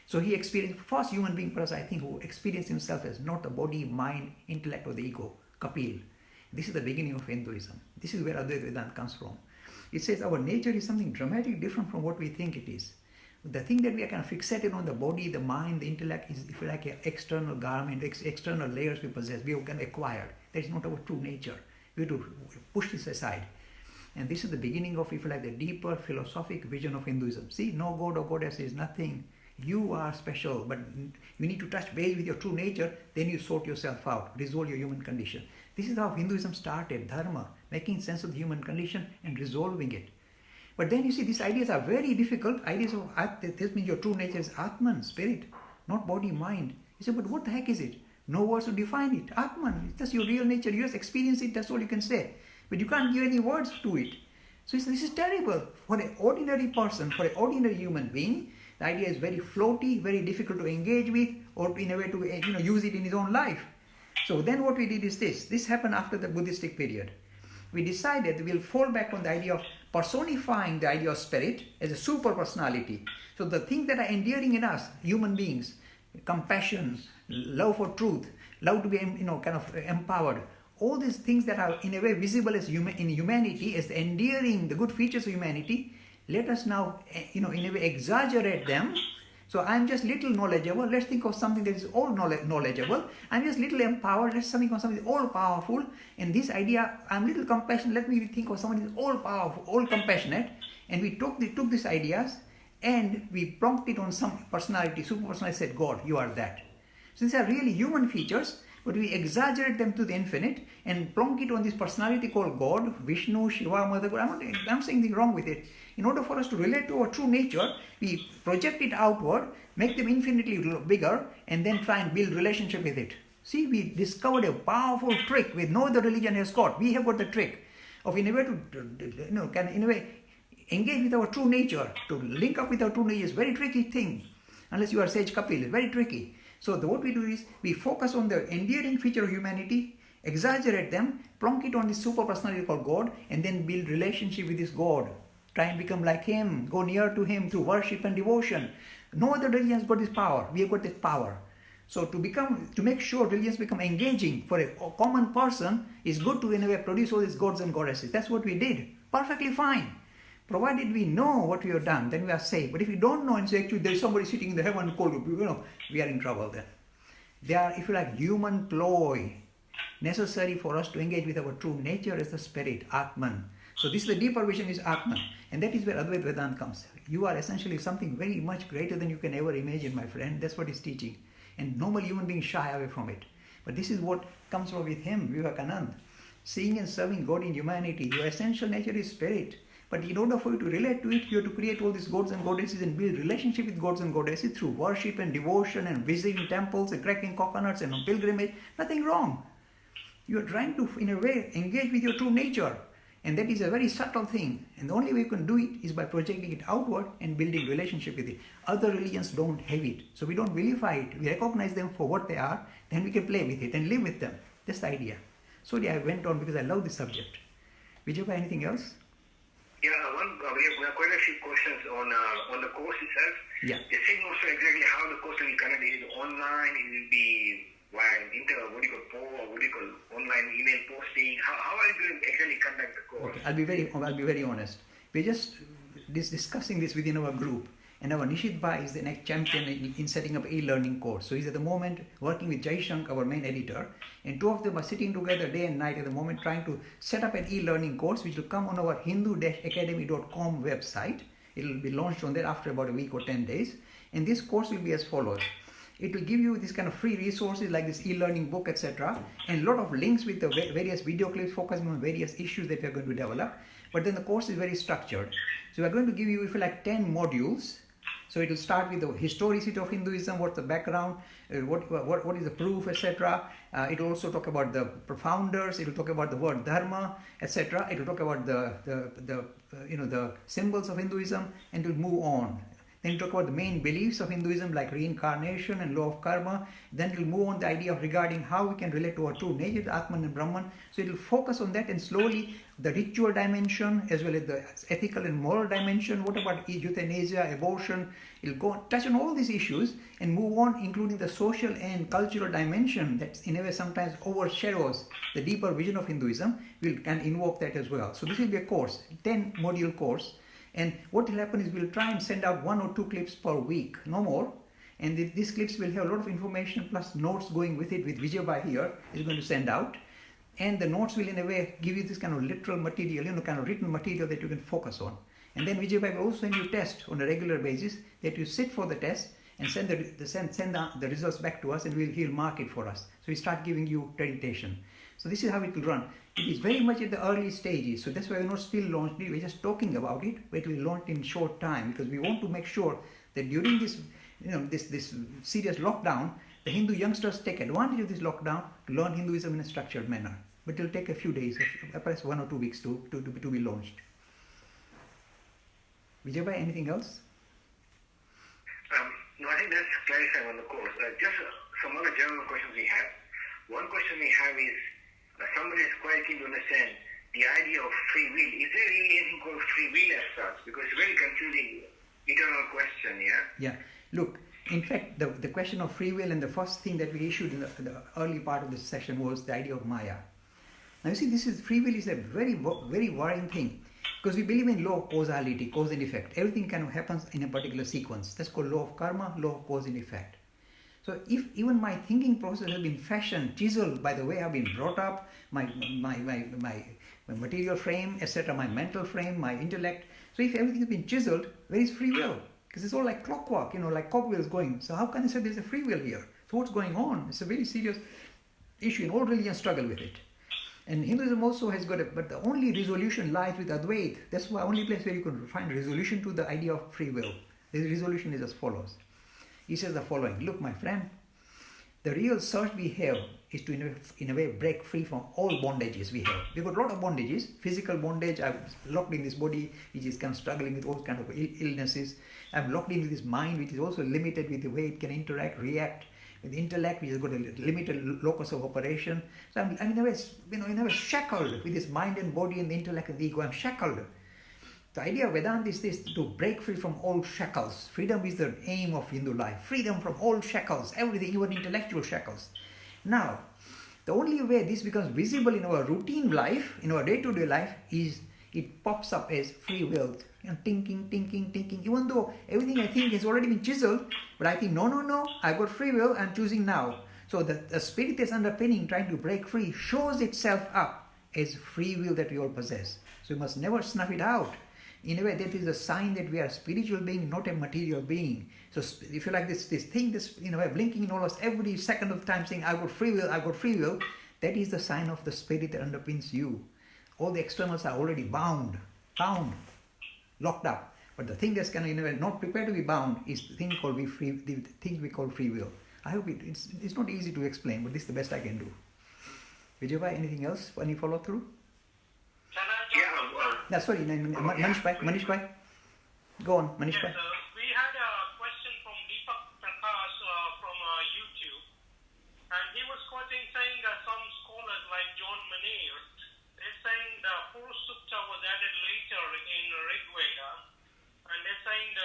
So he experienced, first human being person, I think, who experienced himself as not the body, mind, intellect, or the ego, Kapil. This is the beginning of Hinduism. This is where Advaita Vedanta comes from. It says our nature is something dramatically different from what we think it is. The thing that we are kind of fixated on, the body, the mind, the intellect, is, if you like, an external garment, external layers we possess, we have kind of acquired. That is not our true nature. We have to push this aside. And this is the beginning of, if you like, the deeper philosophic vision of Hinduism. See, no god or goddess is nothing. You are special, but you need to touch base with your true nature, then you sort yourself out, resolve your human condition. This is how Hinduism started, Dharma, making sense of the human condition and resolving it. But then you see, these ideas are very difficult. Ideas of this means your true nature is Atman, spirit, not body, mind. You say, but what the heck is it? No words to define it. Atman, it's just your real nature. You just experience it, that's all you can say. But you can't give any words to it. So this is terrible. For an ordinary person, for an ordinary human being, the idea is very floaty, very difficult to engage with, or in a way to use it in his own life. So then what we did is this. This happened after the Buddhistic period. We decided we'll fall back on the idea of personifying the idea of spirit as a super personality. So the things that are endearing in us, human beings, compassion, love for truth, love to be kind of empowered, all these things that are in a way visible as in humanity as endearing, the good features of humanity, let us now in a way exaggerate them. So I'm just little knowledgeable. Let's think of something that is all knowledgeable. I'm just little empowered. Let's think of something all powerful. And this idea, I'm little compassionate. Let me think of someone who is all powerful, all compassionate. And we took these ideas and we plonked it on some personality, super personality, said, God, you are that. So these are really human features, but we exaggerate them to the infinite and plonk it on this personality called God, Vishnu, Shiva, Mother God. I'm saying anything wrong with it. In order for us to relate to our true nature, we project it outward, make them infinitely bigger, and then try and build relationship with it. See, we discovered a powerful trick which no other religion has got. We have got the trick of in a way to engage with our true nature, to link up with our true nature is a very tricky thing. Unless you are Sage Kapil, it's very tricky. So what we do is we focus on the endearing feature of humanity, exaggerate them, plonk it on this super personality called God, and then build relationship with this God. Try and become like Him, go near to Him through worship and devotion. No other religion has got this power. We have got this power. So to make sure religions become engaging for a common person, is good to in a way produce all these gods and goddesses. That's what we did. Perfectly fine. Provided we know what we have done, then we are safe. But if we don't know and say, actually, there is somebody sitting in the heaven cold, we are in trouble then. They are, if you like, human ploy, necessary for us to engage with our true nature as the spirit, Atman. So this is the deeper vision is Atman. And that is where Advaita Vedanta comes. You are essentially something very much greater than you can ever imagine, my friend. That's what he's teaching. And normal human beings shy away from it. But this is what comes from with him, Vivekananda. Seeing and serving God in humanity. Your essential nature is spirit. But in order for you to relate to it, you have to create all these gods and goddesses and build relationship with gods and goddesses through worship and devotion and visiting temples and cracking coconuts and on pilgrimage. Nothing wrong. You are trying to, in a way, engage with your true nature. And that is a very subtle thing. And the only way you can do it is by projecting it outward and building relationship with it. Other religions don't have it. So we don't vilify it. We recognize them for what they are. Then we can play with it and live with them. That's the idea. Sorry, I went on because I love this subject. Vijay, anything else? Yeah, we have quite a few questions on the course itself. Yeah. The thing also exactly how the course will be conducted. Is it online? It will be via online email posting? How are you going to actually conduct the course? Okay, I'll be very honest. We're just discussing this within our group. And our Nishit Bhai is the next champion in setting up e-learning course. So he's at the moment working with Jaishank, our main editor. And two of them are sitting together day and night at the moment trying to set up an e-learning course which will come on our hindu-academy.com website. It will be launched on there after about a week or 10 days. And this course will be as follows. It will give you this kind of free resources like this e-learning book, etc. And a lot of links with the various video clips focusing on various issues that we are going to develop. But then the course is very structured. So we are going to give you, if you like, 10 modules. So it will start with the historicity of Hinduism, what's the background, what is the proof, etc. It will also talk about the founders. It will talk about the word dharma, etc. It will talk about the symbols of Hinduism, and it will move on. Then it will talk about the main beliefs of Hinduism like reincarnation and law of karma. Then it will move on the idea of regarding how we can relate to our true nature, the Atman and Brahman. So it will focus on that, and slowly the ritual dimension as well as the ethical and moral dimension. What about euthanasia, abortion? It will go touch on all these issues and move on, including the social and cultural dimension that in a way sometimes overshadows the deeper vision of Hinduism. We can invoke that as well. So this will be a course, 10-module course. And what will happen is we'll try and send out 1 or 2 clips per week, no more. And these clips will have a lot of information plus notes going with it, with Vijay Bhai here is going to send out. And the notes will in a way give you this kind of literal material, kind of written material that you can focus on. And then Vijay Bhai will also send you tests on a regular basis that you sit for the test and send the results back to us, and he'll mark it for us. So we start giving you accreditation. So this is how it will run. It is very much at the early stages, so that's why we're not still launched it. We're just talking about it, but it will launch in short time because we want to make sure that during this, this serious lockdown, the Hindu youngsters take advantage of this lockdown to learn Hinduism in a structured manner. But it will take a few days, perhaps 1 or 2 weeks to be launched. Vijay, anything else? No, I think that's clarifying on the course. Just some other general questions we have. One question we have is, somebody is quite keen to understand the idea of free will. Is there really anything called free will as such? Because it's a very confusing eternal question, yeah? Yeah. Look, in fact, the question of free will and the first thing that we issued in the early part of this session was the idea of Maya. Now you see, free will is a very, very worrying thing because we believe in law of causality, cause and effect. Everything kind of happens in a particular sequence. That's called law of karma, law of cause and effect. So if even my thinking process has been fashioned, chiseled by the way I've been brought up, my material frame, etc., my mental frame, my intellect. So if everything has been chiseled, where is free will? Because it's all like clockwork, like cogwheels going. So how can I say there's a free will here? So what's going on? It's a very serious issue, and all religions struggle with it. And Hinduism also has got but the only resolution lies with Advaita. That's the only place where you can find resolution to the idea of free will. The resolution is as follows. He says the following: look, my friend, the real search we have is to, in a way, break free from all bondages we have. We've got a lot of bondages. Physical bondage, I'm locked in this body, which is kind of struggling with all kinds of illnesses. I'm locked into this mind, which is also limited with the way it can interact, react. With intellect, which has got a limited locus of operation. So I'm in a way shackled with this mind and body and the intellect and the ego. I'm shackled. The idea of Vedanta is this: to break free from all shackles. Freedom is the aim of Hindu life. Freedom from all shackles, everything, even intellectual shackles. Now, the only way this becomes visible in our routine life, in our day-to-day life, is it pops up as free will. Thinking. Even though everything I think has already been chiseled, but I think, no, I've got free will, I'm choosing now. So the spirit that's underpinning, trying to break free, shows itself up as free will that we all possess. So we must never snuff it out. In a way, that is a sign that we are a spiritual being, not a material being. So if you like this thing, this blinking in almost every second of time saying, I've got free will, that is the sign of the spirit that underpins you. All the externals are already bound, locked up. But the thing that's kind of not prepared to be bound is the thing we call free will. I hope it's not easy to explain, but this is the best I can do. Vijay, anything else? Any follow through? No, sorry, Manish Bhai. Go on, Manish Bhai. Yes, we had a question from Deepak Prakash from YouTube, and he was quoting saying that some scholars like John Maneer, they're saying the Purush Sukta was added later in Rig Veda, and they're saying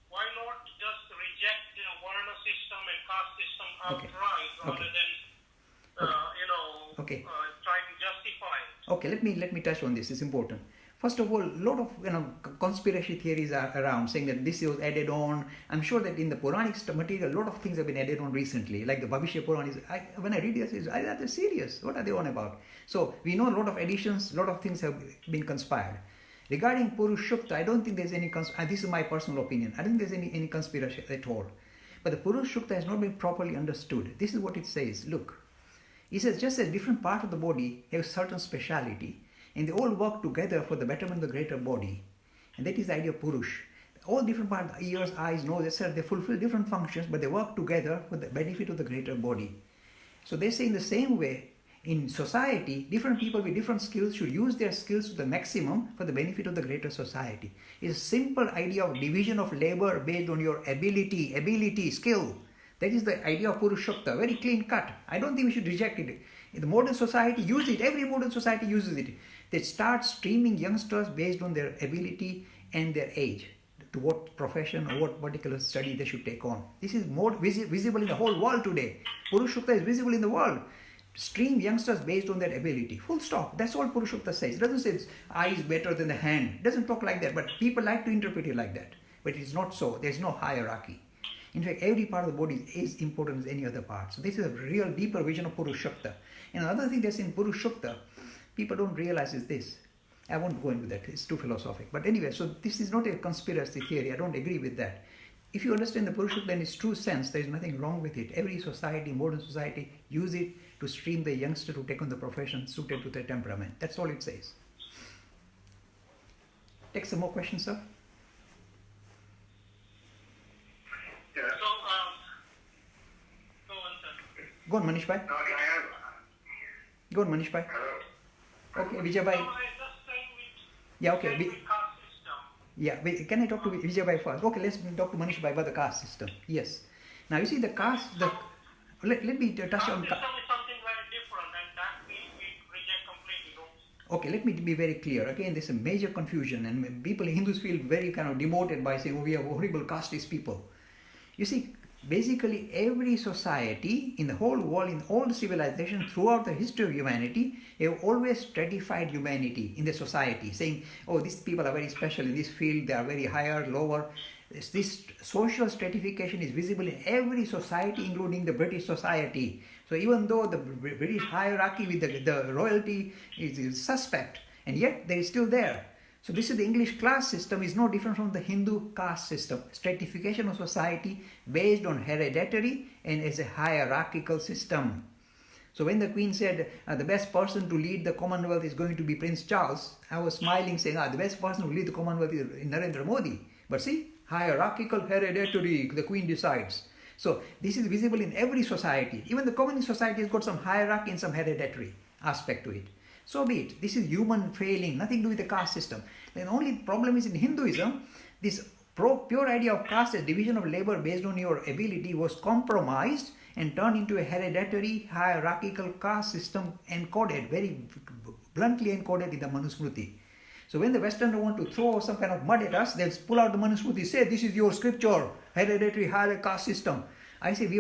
why not just reject the Varna system and caste system outright rather than try to justify it. Okay, let me touch on this. It's important. First of all, a lot of conspiracy theories are around saying that this was added on. I'm sure that in the Puranic material, a lot of things have been added on recently, like the Bhavishya Puran. When I read this, are they serious? What are they on about? So we know a lot of additions, a lot of things have been conspired. Regarding Purush Sukta, I don't think there's any this is my personal opinion. I don't think there's any conspiracy at all. But the Purush Sukta has not been properly understood. This is what it says. Look, it says just as different parts of the body have certain speciality, and they all work together for the betterment of the greater body. And that is the idea of Purush. All different parts, ears, eyes, nose, etc., they fulfill different functions, but they work together for the benefit of the greater body. So they say in the same way, in society, different people with different skills should use their skills to the maximum for the benefit of the greater society. It's a simple idea of division of labor based on your ability, skill. That is the idea of Purush Sukta, very clean cut. I don't think we should reject it. In the modern society, use it. Every modern society uses it. They start streaming youngsters based on their ability and their age, to what profession or what particular study they should take on. This is more visible in the whole world today. Purush Sukta is visible in the world. Stream youngsters based on their ability. Full stop. That's all Purush Sukta says. It doesn't say eye is better than the hand. It doesn't talk like that, but people like to interpret it like that. But it's not so. There's no hierarchy. In fact, every part of the body is important as any other part. So this is a real deeper vision of Purush Sukta. And another thing that's in Purush Sukta, people don't realize is this. I won't go into that. It's too philosophic. But anyway, so this is not a conspiracy theory. I don't agree with that. If you understand the Purush Sukta in its true sense, there is nothing wrong with it. Every society, modern society, use it to stream the youngster to take on the profession suited to their temperament. That's all it says. Take some more questions, sir. So, go on, sir. Go on, Manish bhai. Go on, Manish bhai. Okay, Vijay bhai. So, I was just saying Yeah, okay. with caste system. Yeah, can I talk to Vijay bhai first? Okay, let's talk to Manish bhai about the caste system. Yes. Now you see the caste. Let me touch Caste on. system is something very different, and that we reject completely. Don't. Okay, let me be very clear. Again, there's a major confusion, and people, Hindus, feel very kind of demoted by saying, "Oh, we are horrible casteist people." You see, basically every society in the whole world, in all civilizations throughout the history of humanity, have always stratified humanity in the society, saying, "Oh, these people are very special in this field; they are very higher, lower." This social stratification is visible in every society, including the British society. So even though the British hierarchy with the royalty is suspect, and yet they are still there. So this is the English class system is no different from the Hindu caste system. Stratification of society based on hereditary and as a hierarchical system. So when the Queen said the best person to lead the Commonwealth is going to be Prince Charles, I was smiling saying the best person to lead the Commonwealth is Narendra Modi. But see, hierarchical, hereditary, the Queen decides. So this is visible in every society. Even the communist society has got some hierarchy and some hereditary aspect to it. So be it. This is human failing, nothing to do with the caste system. The only problem is in Hinduism, this pure idea of caste as division of labor based on your ability was compromised and turned into a hereditary hierarchical caste system encoded, very bluntly encoded in the Manusmriti. So when the Westerners want to throw some kind of mud at us, they'll pull out the Manusmriti, say this is your scripture, hereditary hierarchical caste system. I say we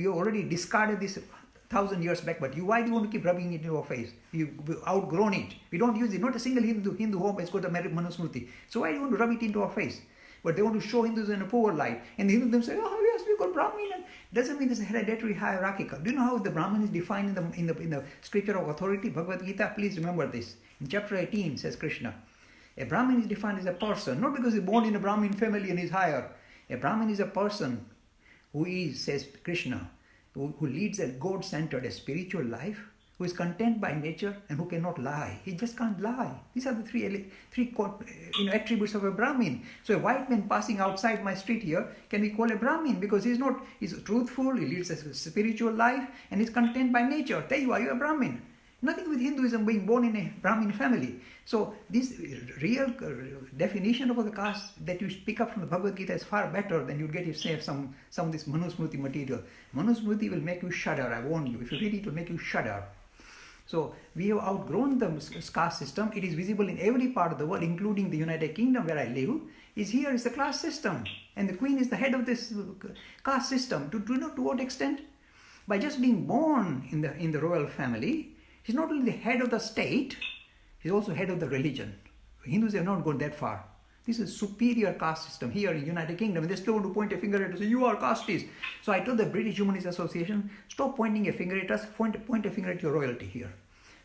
have already discarded this 1,000 years back, but why do you want to keep rubbing it in your face? You've outgrown it. We don't use it. Not a single Hindu home has got a Manusmriti. So why do you want to rub it into our face? But they want to show Hindus in a poor light. And the Hindus themselves say, oh yes, we got Brahmin. And doesn't mean this is hereditary hierarchical. Do you know how the Brahmin is defined in the scripture of authority? Bhagavad Gita, please remember this. In chapter 18 says Krishna, a Brahmin is defined as a person, not because he's born in a Brahmin family and is higher. A Brahmin is a person who is, says Krishna, who leads a God-centered, a spiritual life, who is content by nature and who cannot lie. He just can't lie. These are the three attributes of a Brahmin. So a white man passing outside my street here can be called a Brahmin because he's truthful, he leads a spiritual life and is content by nature. There you are, you're a Brahmin. Nothing with Hinduism being born in a Brahmin family. So this real definition of the caste that you pick up from the Bhagavad Gita is far better than you get if say some of this Manusmriti material. Manusmriti will make you shudder, I warn you. If you read it, it will make you shudder. So we have outgrown the caste system. It is visible in every part of the world, including the United Kingdom where I live. Here is the class system. And the Queen is the head of this caste system. Do you know to what extent? By just being born in the royal family, she's not only the head of the state, she's also head of the religion. Hindus have not gone that far. This is superior caste system here in the United Kingdom. And they still want to point a finger at us and say, you are casteist. So I told the British Humanist Association, stop pointing a finger at us, point a finger at your royalty here.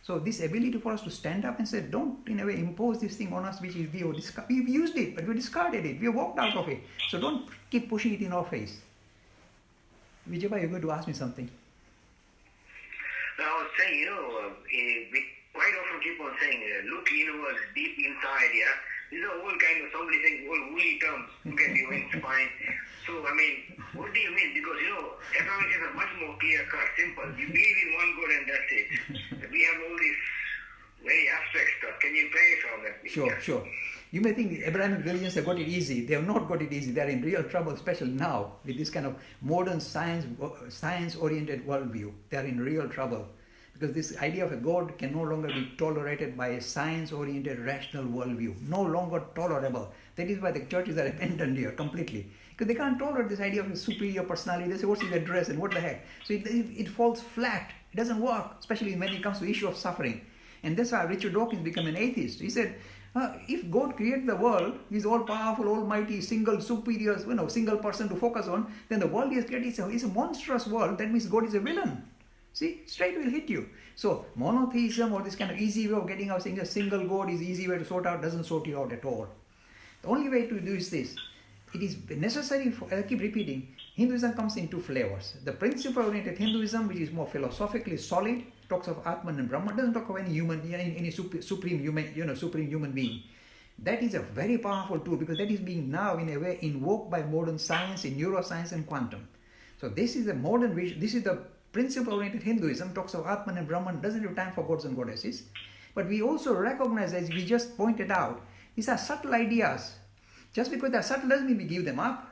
So this ability for us to stand up and say, don't in a way impose this thing on us, which is we've used it, but we discarded it. We walked out of it. So don't keep pushing it in our face. Vijay, you're going to ask me something. I was saying, we quite often keep on saying, look inwards, deep inside, yeah. These are all kind of, somebody saying, all woolly terms, look at you and spine. So, I mean, what do you mean? Because, economics is much more clear-cut, simple. You believe in one God and that's it. We have all this very abstract stuff. Can you clarify on that? Sure. You may think Abrahamic religions have got it easy. They have not got it easy. They are in real trouble, especially now, with this kind of modern science-oriented worldview. They are in real trouble. Because this idea of a God can no longer be tolerated by a science-oriented, rational worldview. No longer tolerable. That is why the churches are abandoned here completely. Because they can't tolerate this idea of a superior personality. They say, what's his address and what the heck? So it falls flat. It doesn't work, especially when it comes to the issue of suffering. And that's why Richard Dawkins became an atheist. He said, if God created the world, He's all-powerful, almighty, single, superior, single person to focus on, then the world He has created is a monstrous world. That means God is a villain. See, straight will hit you. So monotheism or this kind of easy way of getting out, saying a single God is easy way to sort out, doesn't sort you out at all. The only way to do is this. it is necessary for, I keep repeating, Hinduism comes in two flavors. The principle-oriented Hinduism, which is more philosophically solid, talks of Atman and Brahman, doesn't talk of any human, any supreme human, supreme human being. That is a very powerful tool because that is being now in a way invoked by modern science in neuroscience and quantum. So this is a modern vision. This is the principle-oriented Hinduism, talks of Atman and Brahman, doesn't have time for gods and goddesses. But we also recognize, as we just pointed out, these are subtle ideas. Just because they are subtle doesn't mean we give them up.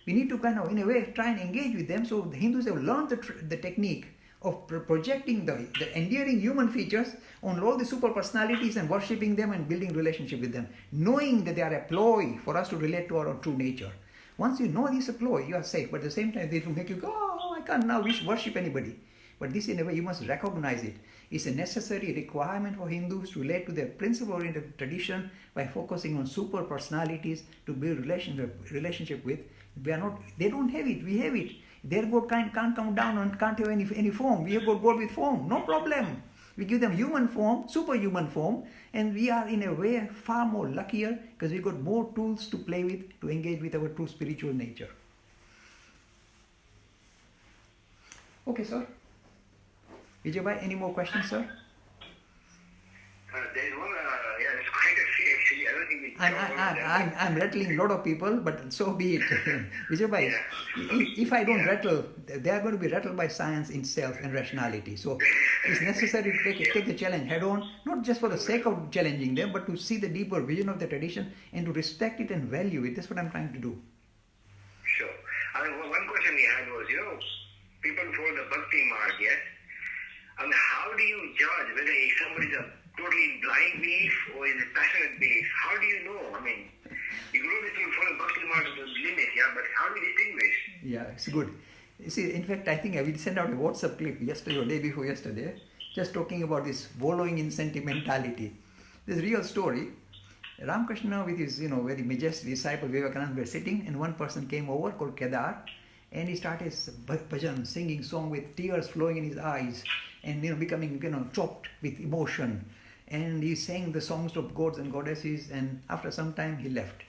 We need to kind of, in a way, try and engage with them. So the Hindus have learned the technique of projecting the endearing human features on all the super personalities and worshipping them and building relationship with them, knowing that they are a ploy for us to relate to our true nature. Once you know this is a ploy, you are safe. But at the same time, they will make you go, oh, I can't now worship anybody. But this, in a way, you must recognize it. It's a necessary requirement for Hindus to relate to their principle-oriented tradition by focusing on super personalities to build relationship with. They don't have it. We have it. Their God can't come down and can't have any form. We have got God with form. No problem. We give them human form, superhuman form, and we are in a way far more luckier because we got more tools to play with to engage with our true spiritual nature. Okay, sir. Vijay, any more questions, sir? There's one, there's quite a few actually. I don't think we I'm rattling a lot of people, but so be it. Vijay, if I don't rattle, they are going to be rattled by science itself and rationality. So it's necessary to take the challenge head on, not just for the sake of challenging them, but to see the deeper vision of the tradition and to respect it and value it. That's what I'm trying to do. Sure. I mean, one question we had was, people follow the bhakti mark, yes? I mean, how do you judge whether somebody is a totally blind belief or is a passionate belief? How do you know? I mean, you know people follow bhakti mark to the limit, but how do you distinguish? Yeah, it's good. You see, in fact, I think I will send out a WhatsApp clip yesterday or day before yesterday, just talking about this wallowing in sentimentality. This real story. Ramakrishna with his, very majestic disciple Vivekananda were sitting, and one person came over called Kedar, and he started bhajan, singing song with tears flowing in his eyes, and becoming choked with emotion. And he sang the songs of gods and goddesses, and after some time he left.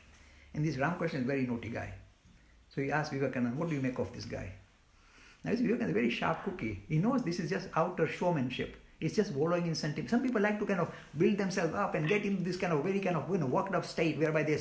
And this Ramakrishna is a very naughty guy. So he asked Vivekananda, what do you make of this guy? Now Vivekananda is a very sharp cookie. He knows this is just outer showmanship. It's just wallowing in sentiment. Some people like to kind of build themselves up and get into this kind of very kind of worked up state whereby they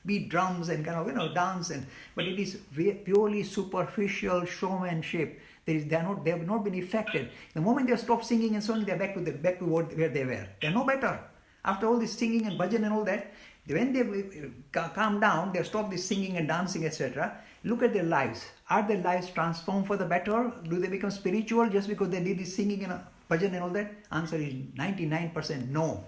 beat drums and kind of dance, but it is purely superficial showmanship. They have not been affected. The moment they stop singing and singing, they're back to where they were. They're no better. After all this singing and bhajan and all that, when they calm down, they stop this singing and dancing, etc. Look at their lives. Are their lives transformed for the better? Do they become spiritual just because they did this singing and bhajan and all that? Answer is 99% no.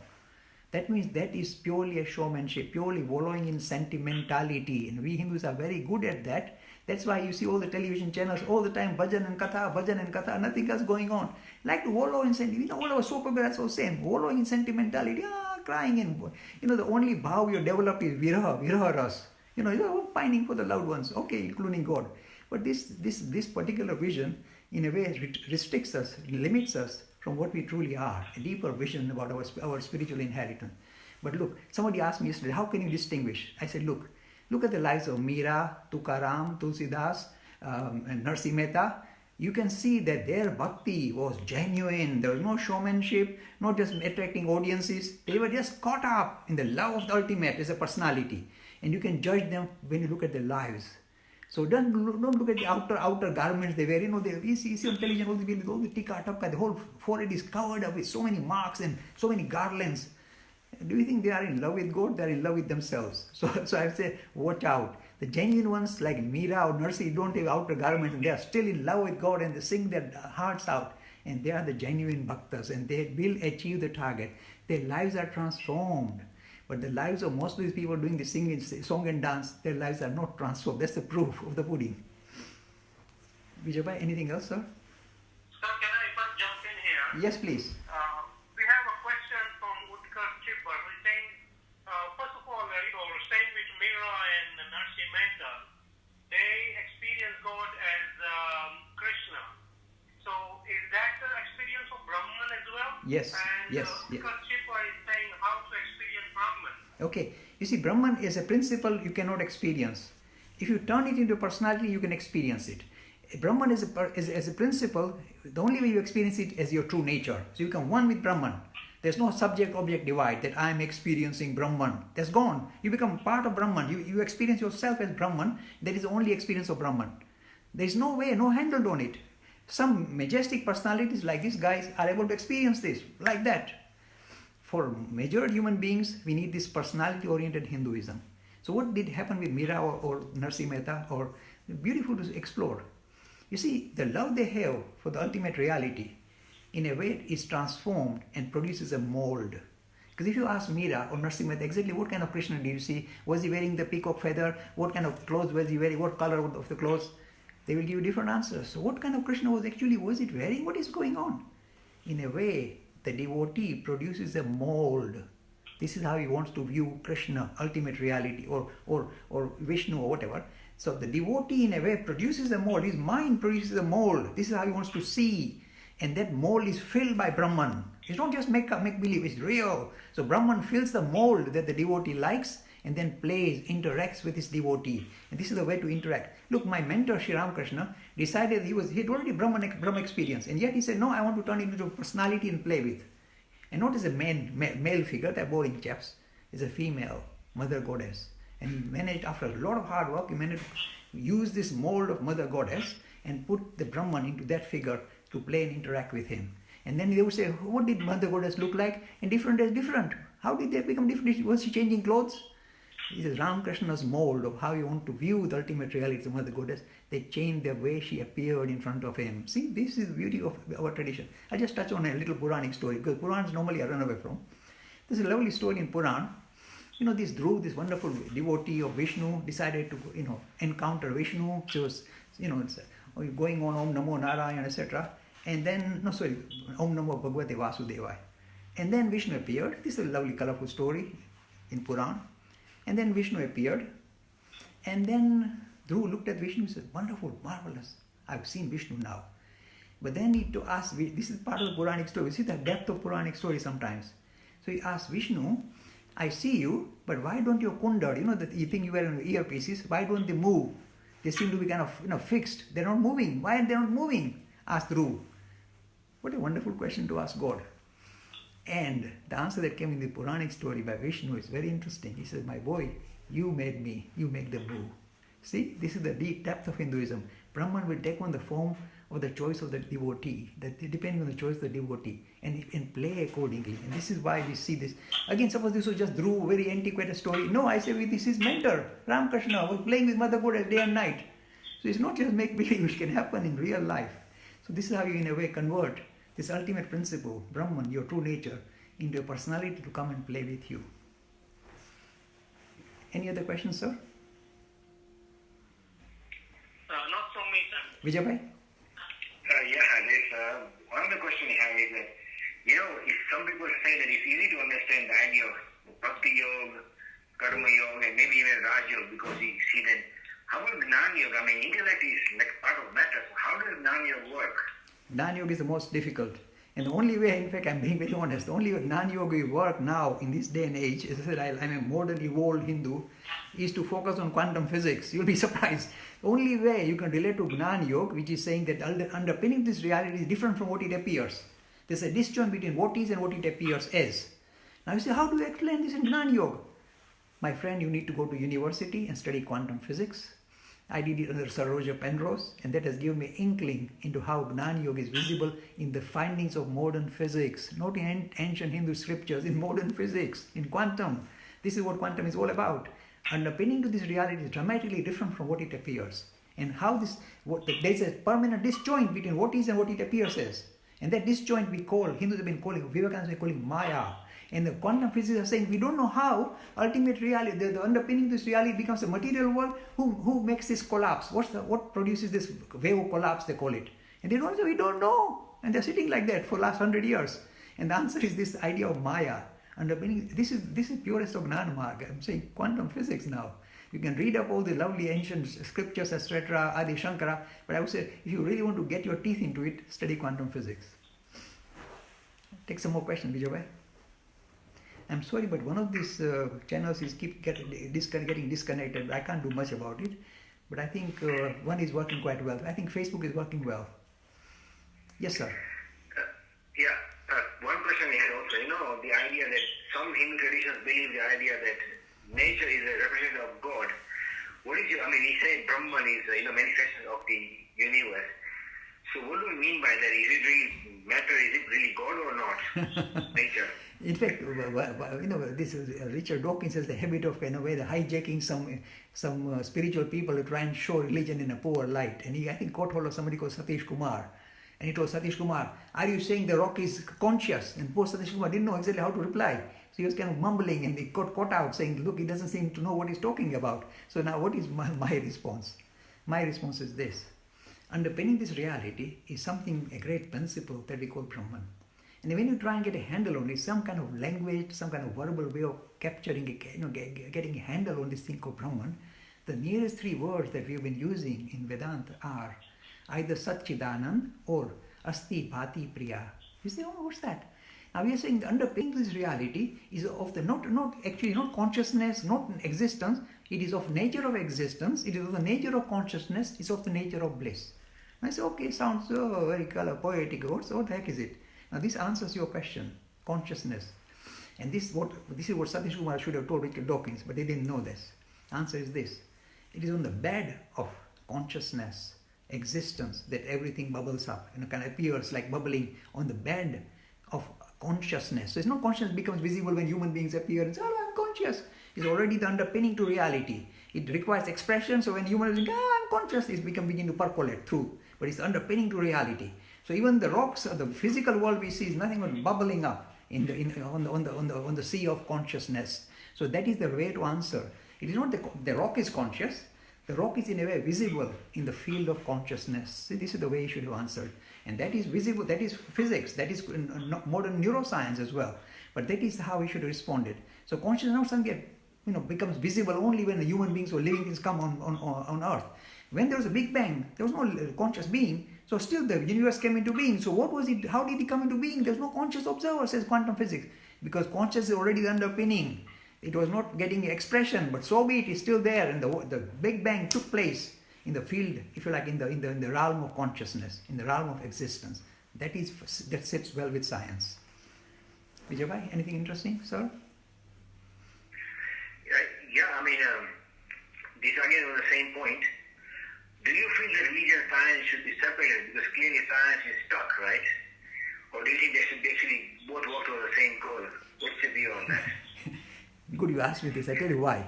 That means that is purely a showmanship, purely wallowing in sentimentality. And we Hindus are very good at that. That's why you see all the television channels all the time, bhajan and katha, nothing else going on. Like to wallow in sentimentality. All our soap operas are the same, wallowing in sentimentality, crying. And the only bhav you develop is viraha ras. You're pining for the loved ones, okay, including God. But this particular vision, in a way, restricts us, limits us from what we truly are, a deeper vision about our spiritual inheritance. But look, somebody asked me yesterday, how can you distinguish? I said, look at the lives of Meera, Tukaram, Tulsidas, and Narsi Mehta. You can see that their bhakti was genuine. There was no showmanship, not just attracting audiences. They were just caught up in the love of the ultimate as a personality. And you can judge them when you look at their lives. So don't look at the outer garments they wear. You see on television all the people with all the tika tapka, the whole forehead is covered up with so many marks and so many garlands. Do you think they are in love with God? They are in love with themselves. So I say, watch out. The genuine ones like Meera or Narsi don't have outer garments and they are still in love with God and they sing their hearts out. And they are the genuine bhaktas and they will achieve the target. Their lives are transformed. But the lives of most of these people doing the singing, song and dance, their lives are not transformed. That's the proof of the pudding. Vijay, anything else, sir? So can I first jump in here? Yes, please. We have a question from Utkarsh Chipper who is saying, first of all, same with Meera and Narsi Mehta, they experience God as Krishna. So is that the experience of Brahman as well? Yes, and yes. Utkarsh Chipper is saying how to experience Brahman. Okay, you see, Brahman is a principle you cannot experience. If you turn it into a personality, you can experience it. Brahman is as a principle, the only way you experience it is your true nature. So you become one with Brahman. There's no subject-object divide that I'm experiencing Brahman. That's gone. You become part of Brahman. You experience yourself as Brahman. That is the only experience of Brahman. There's no way, no handle on it. Some majestic personalities like these guys are able to experience this like that. For major human beings, we need this personality-oriented Hinduism. So what did happen with Mira or Narsi Mehta? Or beautiful to explore. You see, the love they have for the ultimate reality, in a way, is transformed and produces a mold. Because if you ask Mira or Narsi Mehta exactly what kind of Krishna did you see, was he wearing the peacock feather, what kind of clothes was he wearing, what color of the clothes, they will give you different answers. So what kind of Krishna was it wearing? What is going on? In a way, the devotee produces a mold. This is how he wants to view Krishna, ultimate reality, or Vishnu or whatever. So the devotee in a way produces a mold. His mind produces a mold. This is how he wants to see. And that mold is filled by Brahman. It's not just make believe, it's real. So Brahman fills the mold that the devotee likes and then plays, interacts with his devotee. And this is the way to interact. Look, my mentor, Sri Ramakrishna, decided he had already Brahma experience. And yet he said, no, I want to turn it into a personality and play with. And not as a male figure, they're boring chaps. It's a female, mother goddess. And he managed, after a lot of hard work, he managed to use this mold of mother goddess and put the Brahman into that figure to play and interact with him. And then they would say, what did mother goddess look like? And different is different. How did they become different? Was she changing clothes? This is Ramakrishna's mold of how you want to view the ultimate reality of mother goddess. They changed the way she appeared in front of him. See, this is the beauty of our tradition. I'll just touch on a little Puranic story, because Purans normally I run away from. There's a lovely story in Puran. This Dhruv, this wonderful devotee of Vishnu, decided to, encounter Vishnu. She was, going on Om Namo Narayan, etc. And then, Om Namo Bhagavate Vasudevaya. And then Vishnu appeared. This is a lovely, colorful story in Puran. And then Vishnu appeared. And then Dhruv looked at Vishnu and said, wonderful, marvelous. I've seen Vishnu now. But then he to ask, this is part of the Puranic story. You see the depth of Puranic story sometimes. So he asked Vishnu, I see you, but why don't your kundar, that you think you wear in earpieces, why don't they move? They seem to be kind of, fixed. They're not moving. Why are they not moving? Asked Dhruv. What a wonderful question to ask God. And the answer that came in the Puranic story by Vishnu is very interesting. He says, my boy, you made me, you make them move. See, this is the deep depth of Hinduism. Brahman will take on the form of the choice of the devotee, depending on the choice of the devotee, and play accordingly. And this is why we see this. Again, suppose this was just Dhruv, very antiquated story. No, I say this is mentor, Ramakrishna, was playing with Mother Goddess day and night. So it's not just make-believe, it can happen in real life. So this is how you, in a way, convert this ultimate principle, Brahman, your true nature, into a personality to come and play with you. Any other questions, sir? Not from me, sir. Vijay? There's one other question I have is that, if some people say that it's easy to understand the idea of Bhakti Yoga, Karma Yoga, and maybe even Raj Yoga, because you see that, how about Jnana Yoga? I mean, intellect is like part of matter, so how does Jnana Yoga work? Jnana Yoga is the most difficult. And the only way, in fact, I'm being very honest, the only way Jnana Yoga will work now in this day and age, as I said, I'm a modern evolved Hindu, is to focus on quantum physics. You'll be surprised. The only way you can relate to Jnana Yoga, which is saying that underpinning this reality is different from what it appears. There's a disjoint between what is and what it appears as. Now you say, how do you explain this in Jnana Yoga? My friend, you need to go to university and study quantum physics. I did it under Sir Roger Penrose, and that has given me inkling into how Jnana Yoga is visible in the findings of modern physics, not in ancient Hindu scriptures, in modern physics, in quantum. This is what quantum is all about. Underpinning to this reality is dramatically different from what it appears. And how there's a permanent disjoint between what is and what it appears as. And that disjoint Hindus have been calling, Vivekananda is calling Maya. And the quantum physicists are saying, we don't know how ultimate reality, the underpinning this reality becomes a material world. Who makes this collapse? What produces this wave of collapse, they call it. And they don't say, we don't know. And they're sitting like that for the last 100 years. And the answer is this idea of Maya. Underpinning, this is purest of Gnana Marga. I'm saying quantum physics now. You can read up all the lovely ancient scriptures, etc., Adi Shankara, but I would say, if you really want to get your teeth into it, study quantum physics. Take some more questions, Vijay. I'm sorry, but one of these channels is getting disconnected. I can't do much about it. But I think one is working quite well. I think Facebook is working well. Yes, sir. One question we had also, the idea that some Hindu traditions believe the idea that nature is a representative of God. What is we say Brahman is manifestation of the universe. So what do we mean by that? Is it really matter? Is it really God or not? Nature. In fact, this is, Richard Dawkins has the habit of hijacking some spiritual people to try and show religion in a poor light. And he, I think, caught hold of somebody called Satish Kumar. And he told Satish Kumar, "Are you saying the rock is conscious?" And poor Satish Kumar didn't know exactly how to reply. So he was kind of mumbling, and he got caught out saying, "Look, he doesn't seem to know what he's talking about." So now what is my response? My response is this. Underpinning this reality is something, a great principle that we call Brahman. And when you try and get a handle on it, some kind of language, some kind of verbal way of capturing, getting a handle on this thing called Brahman, the nearest three words that we have been using in Vedanta are either Satchidanand or Asti Bhati Priya. You say, oh, what's that? Now we are saying the underpinning this reality is of the not consciousness, not existence. It is of nature of existence. It is of the nature of consciousness. It's of the nature of bliss. I say, okay, sounds so very poetic. So what the heck is it? Now this answers your question, consciousness. And this is what Satish Kumar should have told Richard Dawkins, but they didn't know this. Answer is this. It is on the bed of consciousness, existence, that everything bubbles up, kind of appears like bubbling on the bed of consciousness. So it's not consciousness becomes visible when human beings appear and say, oh, I'm conscious. It's already the underpinning to reality. It requires expression, so when humans think, I'm conscious, it begin to percolate through. But it's underpinning to reality. So even the rocks, the physical world we see is nothing but bubbling up on the sea of consciousness. So that is the way to answer. It is not the rock is conscious. The rock is in a way visible in the field of consciousness. See, this is the way you should have answered. And that is visible, that is physics, that is modern neuroscience as well. But that is how we should have responded. So consciousness is not something that becomes visible only when the human beings or living things come on Earth. When there was a Big Bang, there was no conscious being. So still the universe came into being. So what was it? How did it come into being? There's no conscious observer, says quantum physics. Because conscious is already the underpinning. It was not getting expression, but so be it, is still there. And the Big Bang took place in the field, if you like, in the realm of consciousness, in the realm of existence. That sits well with science. Vijay, anything interesting, sir? This again on the same point. Do you feel that religion and science should be separated? Because clearly science is stuck, right? Or do you think they should actually both work toward the same goal? What's your view on that? Good you asked me this. I tell you why.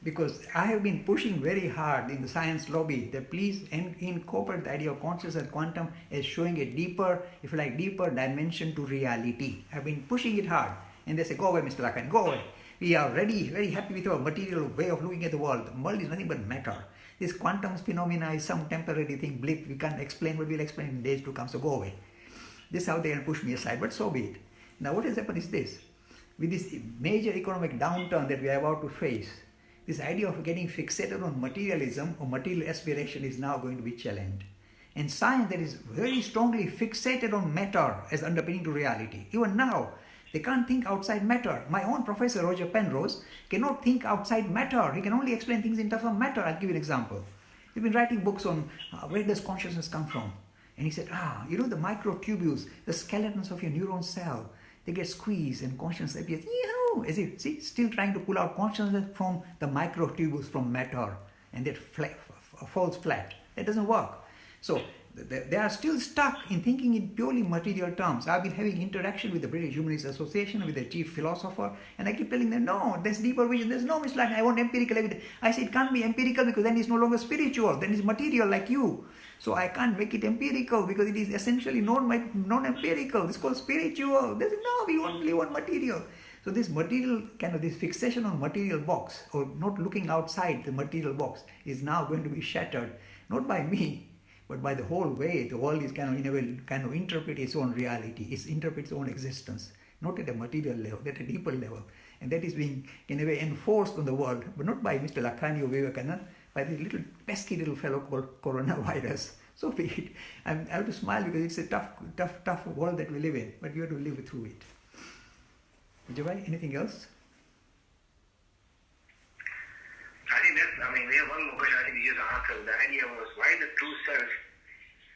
Because I have been pushing very hard in the science lobby that please incorporate the idea of consciousness and quantum as showing a deeper, if you like, deeper dimension to reality. I've been pushing it hard. And they say, go away, Mr. Lakhani, go away. We are ready, very happy with our material way of looking at the world. The world is nothing but matter. This quantum phenomena is some temporary thing, blip. We can't explain, but we'll explain in days to come, so go away. This is how they can push me aside, but so be it. Now what has happened is this. With this major economic downturn that we are about to face, this idea of getting fixated on materialism or material aspiration is now going to be challenged. And science that is very strongly fixated on matter as underpinning to reality. Even now, they can't think outside matter. My own professor, Roger Penrose, cannot think outside matter. He can only explain things in terms of matter. I'll give you an example. He's been writing books on where does consciousness come from. And he said, the microtubules, the skeletons of your neuron cell, they get squeezed and consciousness appears. As if, see, still trying to pull out consciousness from the microtubules from matter. And that falls flat. That doesn't work. So they are still stuck in thinking in purely material terms. I've been having interaction with the British Humanist Association, with the chief philosopher, and I keep telling them, no, there's deeper vision, there's no Mr. Lakhani, I want empirical evidence. I say it can't be empirical because then it's no longer spiritual, then it's material like you. So I can't make it empirical because it is essentially non-empirical. It's called spiritual. They say, no, we only want material. So this material, this fixation on material box, or not looking outside the material box, is now going to be shattered, not by me, but by the whole way the world is interpret its own reality, interpret its own existence, not at a material level, at a deeper level. And that is being, in a way, enforced on the world, but not by Mr. Lakhani or Vivekananda, by the little pesky little fellow called coronavirus. So be it. I have to smile because it's a tough world that we live in, but we have to live through it. Vijay, anything else? I think that's, I mean, we have one more question I think you just answered. The idea was why the true self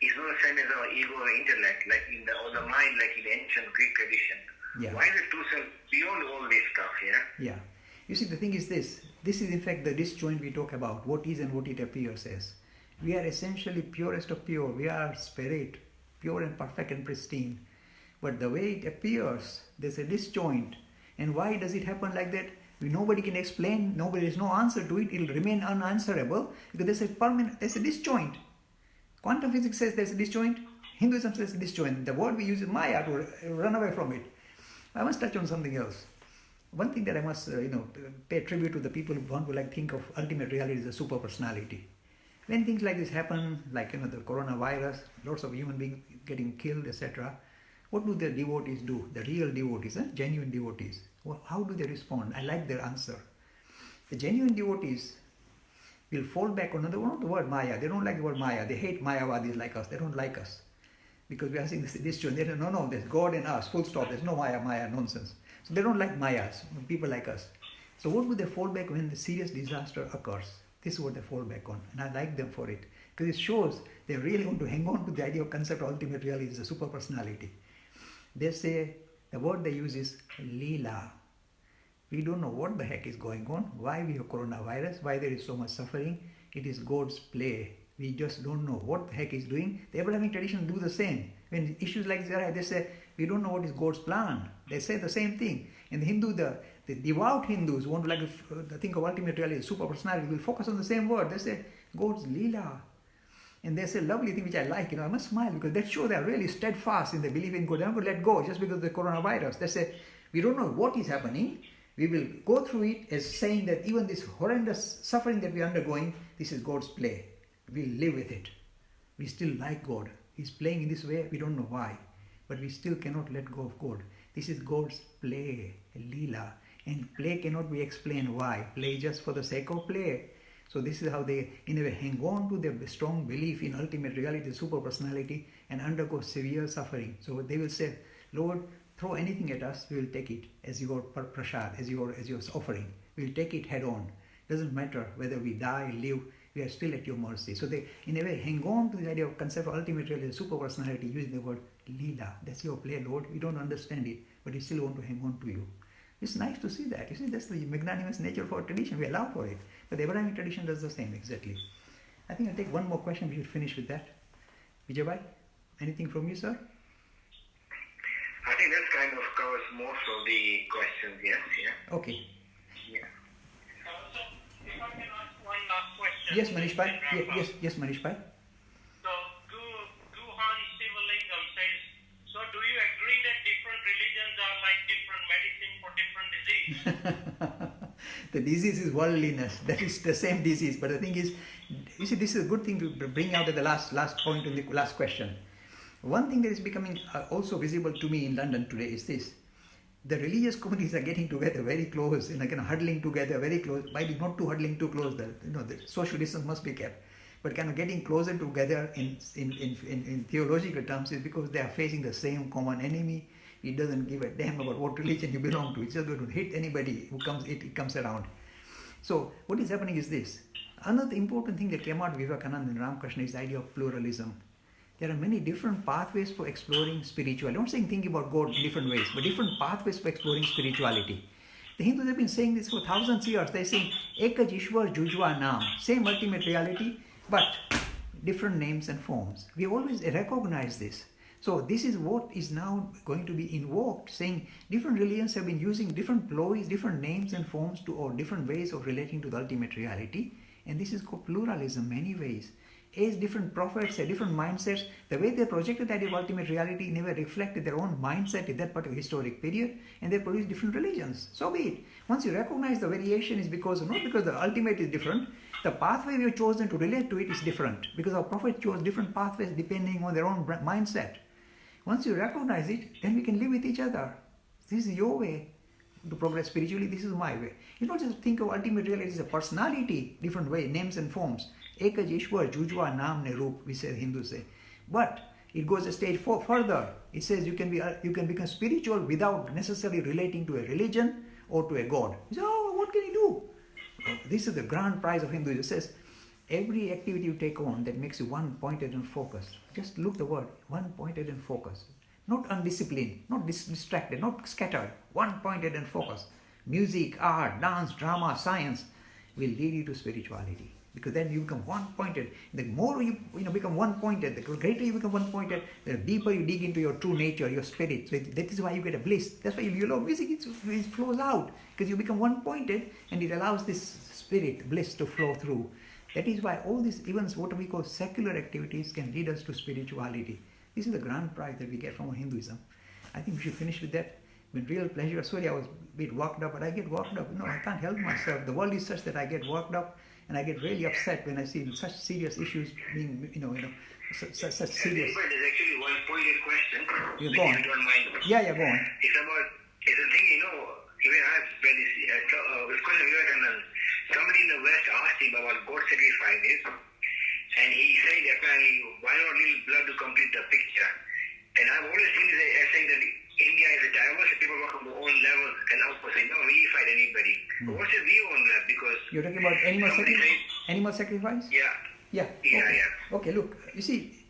is not the same as our ego or intellect, like in the, or the mind, like in ancient Greek tradition. Yeah. Why the true self beyond all this stuff, yeah? Yeah. You see, the thing is this. This is in fact the disjoint we talk about, what is and what it appears as. We are essentially purest of pure. We are spirit, pure and perfect and pristine. But the way it appears, there's a disjoint. And why does it happen like that? Nobody can explain, there's no answer to it. It will remain unanswerable because there's a disjoint. Quantum physics says there's a disjoint. Hinduism says disjoint. The word we use is Maya to run away from it. I must touch on something else. One thing that I must, pay tribute to the people who want to think of ultimate reality is a super personality. When things like this happen, like the coronavirus, lots of human beings getting killed, etc., what do the devotees do? The real devotees, genuine devotees. Well, how do they respond? I like their answer. The genuine devotees will fall back on the word Maya. They don't like the word Maya. They hate Mayavadis like us. They don't like us. Because we are saying this truth. They say, no, there's God and us, full stop. There's no Maya nonsense. So they don't like Mayas, people like us. So what do they fall back when the serious disaster occurs? This is what they fall back on. And I like them for it. Because it shows they really want to hang on to the idea of concept of ultimate reality is a super personality. They say, the word they use is Leela. We don't know what the heck is going on, why we have coronavirus, why there is so much suffering. It is God's play. We just don't know what the heck is doing. The Abrahamic tradition do the same. When issues like this arise, they say, we don't know what is God's plan. They say the same thing. And the Hindu, the devout Hindus who want to think of ultimate reality, super personality, will focus on the same word. They say, God's Leela. And they say a lovely thing which I like, I must smile because that shows they are really steadfast in their belief in God. They're not going to let go just because of the coronavirus. They say, we don't know what is happening. We will go through it as saying that even this horrendous suffering that we are undergoing, this is God's play. We'll live with it. We still like God. He's playing in this way, we don't know why. But we still cannot let go of God. This is God's play, Leela. And play cannot be explained why. Play just for the sake of play. So this is how they, in a way, hang on to their strong belief in ultimate reality, the super personality, and undergo severe suffering. So they will say, Lord, throw anything at us, we will take it as your prasad, as your offering. We will take it head on. Doesn't matter whether we die, live, we are still at your mercy. So they, in a way, hang on to the idea of concept of ultimate reality, the super personality, using the word Leela. That's your play, Lord. We don't understand it, but we still want to hang on to you. It's nice to see that. You see, that's the magnanimous nature of our tradition. We allow for it. But the Abrahamic tradition does the same, exactly. I think I'll take one more question. We should finish with that. Vijay, anything from you, sir? I think that kind of covers most of the questions, yes, yeah. Okay. Yeah. So, if I can ask one last question. Yes, Manish Bhai. Yes, Manish Bhai. So, Guhan Sivalingam says, so do you agree that different religions are like different medicine for different disease? The disease is worldliness. That is the same disease. But the thing is, you see, this is a good thing to bring out at the last point in the last question. One thing that is becoming also visible to me in London today is this. The religious communities are getting together very close, huddling together very close. By not too huddling too close, the social distance must be kept. But getting closer together in theological terms is because they are facing the same common enemy. It doesn't give a damn about what religion you belong to. It's just going to hit anybody who comes around. So what is happening is this. Another important thing that came out of Vivekananda and Ramakrishna is the idea of pluralism. There are many different pathways for exploring spirituality. I'm not saying think about God in different ways, but different pathways for exploring spirituality. The Hindus have been saying this for thousands of years. They're saying, Ekaj Ishwar Jujwa Naam. Same ultimate reality, but different names and forms. We always recognize this. So this is what is now going to be invoked, saying different religions have been using different ploys, different names and forms or different ways of relating to the ultimate reality. And this is called pluralism in many ways. As different prophets have different mindsets, the way they projected that of ultimate reality never reflected their own mindset in that particular historic period, and they produced different religions. So be it. Once you recognize the variation is not because the ultimate is different, the pathway we have chosen to relate to it is different, because our prophets chose different pathways depending on their own mindset. Once you recognize it, then we can live with each other. This is your way to progress spiritually, this is my way. You don't just think of ultimate reality as a personality, different way, names and forms. Ekaj Ishwar Jujwa Naam Ne Roop, we say, Hindus say. But it goes a stage further. It says you can become spiritual without necessarily relating to a religion or to a god. You say, oh, what can you do? this is the grand prize of Hinduism. It says, every activity you take on that makes you one-pointed and focused. Just look the word, one-pointed and focused. Not undisciplined, not distracted, not scattered, one-pointed and focused. Music, art, dance, drama, science will lead you to spirituality. Because then you become one-pointed. The more you become one-pointed, the greater you become one-pointed, the deeper you dig into your true nature, your spirit. So that is why you get a bliss. That's why you love music, it flows out. Because you become one-pointed and it allows this spirit, bliss to flow through. That is why all these, even what we call secular activities, can lead us to spirituality. This is the grand prize that we get from Hinduism. I think we should finish with that. With real pleasure. Sorry, I was a bit worked up, but I get worked up. No, I can't help myself. The world is such that I get worked up, and I get really upset when I see such serious issues being, such serious. But there's actually one pointed question. You go on. If you don't mind. Yeah, go on. It's a thing, even I've read this, of course, somebody in the West asked him about God sacrifices, and he said, apparently, why not little blood to complete the picture? And I've always seen this as saying that India is a diverse, people work on their own level and outputs, and don't really fight anybody. But what's your view on that? Because you're talking about animal sacrifice? Yeah. Okay, look, you see,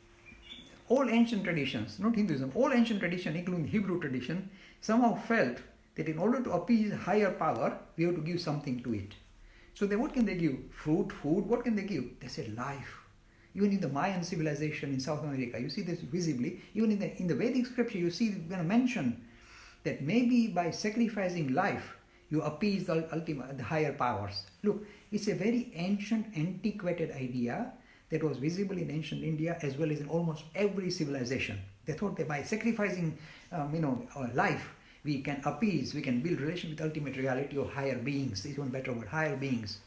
all ancient traditions, not Hinduism, all ancient tradition, including Hebrew tradition, somehow felt that in order to appease higher power, we have to give something to it. So then what can they give? Fruit, food, what can they give? They said life. Even in the Mayan civilization in South America, you see this visibly. Even in the Vedic scripture, you see mention that maybe by sacrificing life, you appease the higher powers. Look, it's a very ancient, antiquated idea that was visible in ancient India as well as in almost every civilization. They thought that by sacrificing, our life, we can appease, we can build relation with ultimate reality or higher beings. This is one better word, higher beings.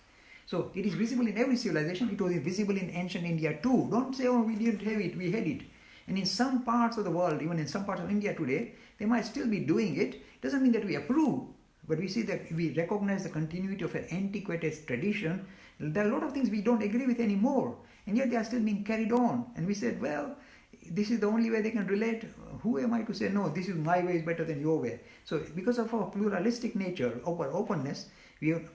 So it is visible in every civilization. It was visible in ancient India too. Don't say, oh, we didn't have it, we had it. And in some parts of the world, even in some parts of India today, they might still be doing it. Doesn't mean that we approve, but we see that we recognize the continuity of an antiquated tradition. There are a lot of things we don't agree with anymore, and yet they are still being carried on. And we said, well, this is the only way they can relate. Who am I to say, no, this is my way is better than your way? So because of our pluralistic nature, openness,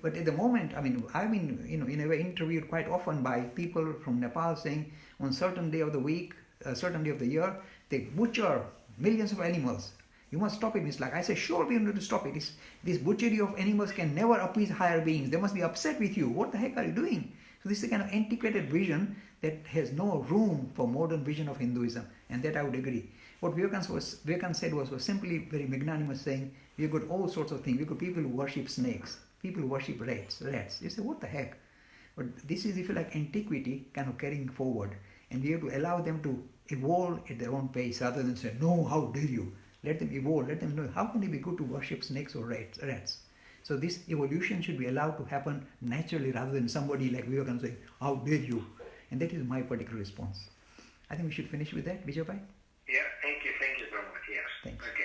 but at the moment, I've been, in a way interviewed quite often by people from Nepal saying on certain day of the week, a certain day of the year, they butcher millions of animals. You must stop it. It's like, I say, sure, we need to stop it. This butchery of animals can never appease higher beings. They must be upset with you. What the heck are you doing? So this is a kind of antiquated vision that has no room for modern vision of Hinduism, and that I would agree. What Vivekananda said was simply very magnanimous, saying, we've got all sorts of things. We've got people who worship snakes, people who worship rats. You say, what the heck? But this is, if you like, antiquity kind of carrying forward, and we have to allow them to evolve at their own pace rather than say, no, how dare you? Let them evolve, let them know how can it be good to worship snakes or rats. So this evolution should be allowed to happen naturally rather than somebody like Vivekananda saying, how dare you? And that is my particular response. I think we should finish with that, Vijay Bhai. Yeah, thank you so much. Yeah. Thanks. Okay.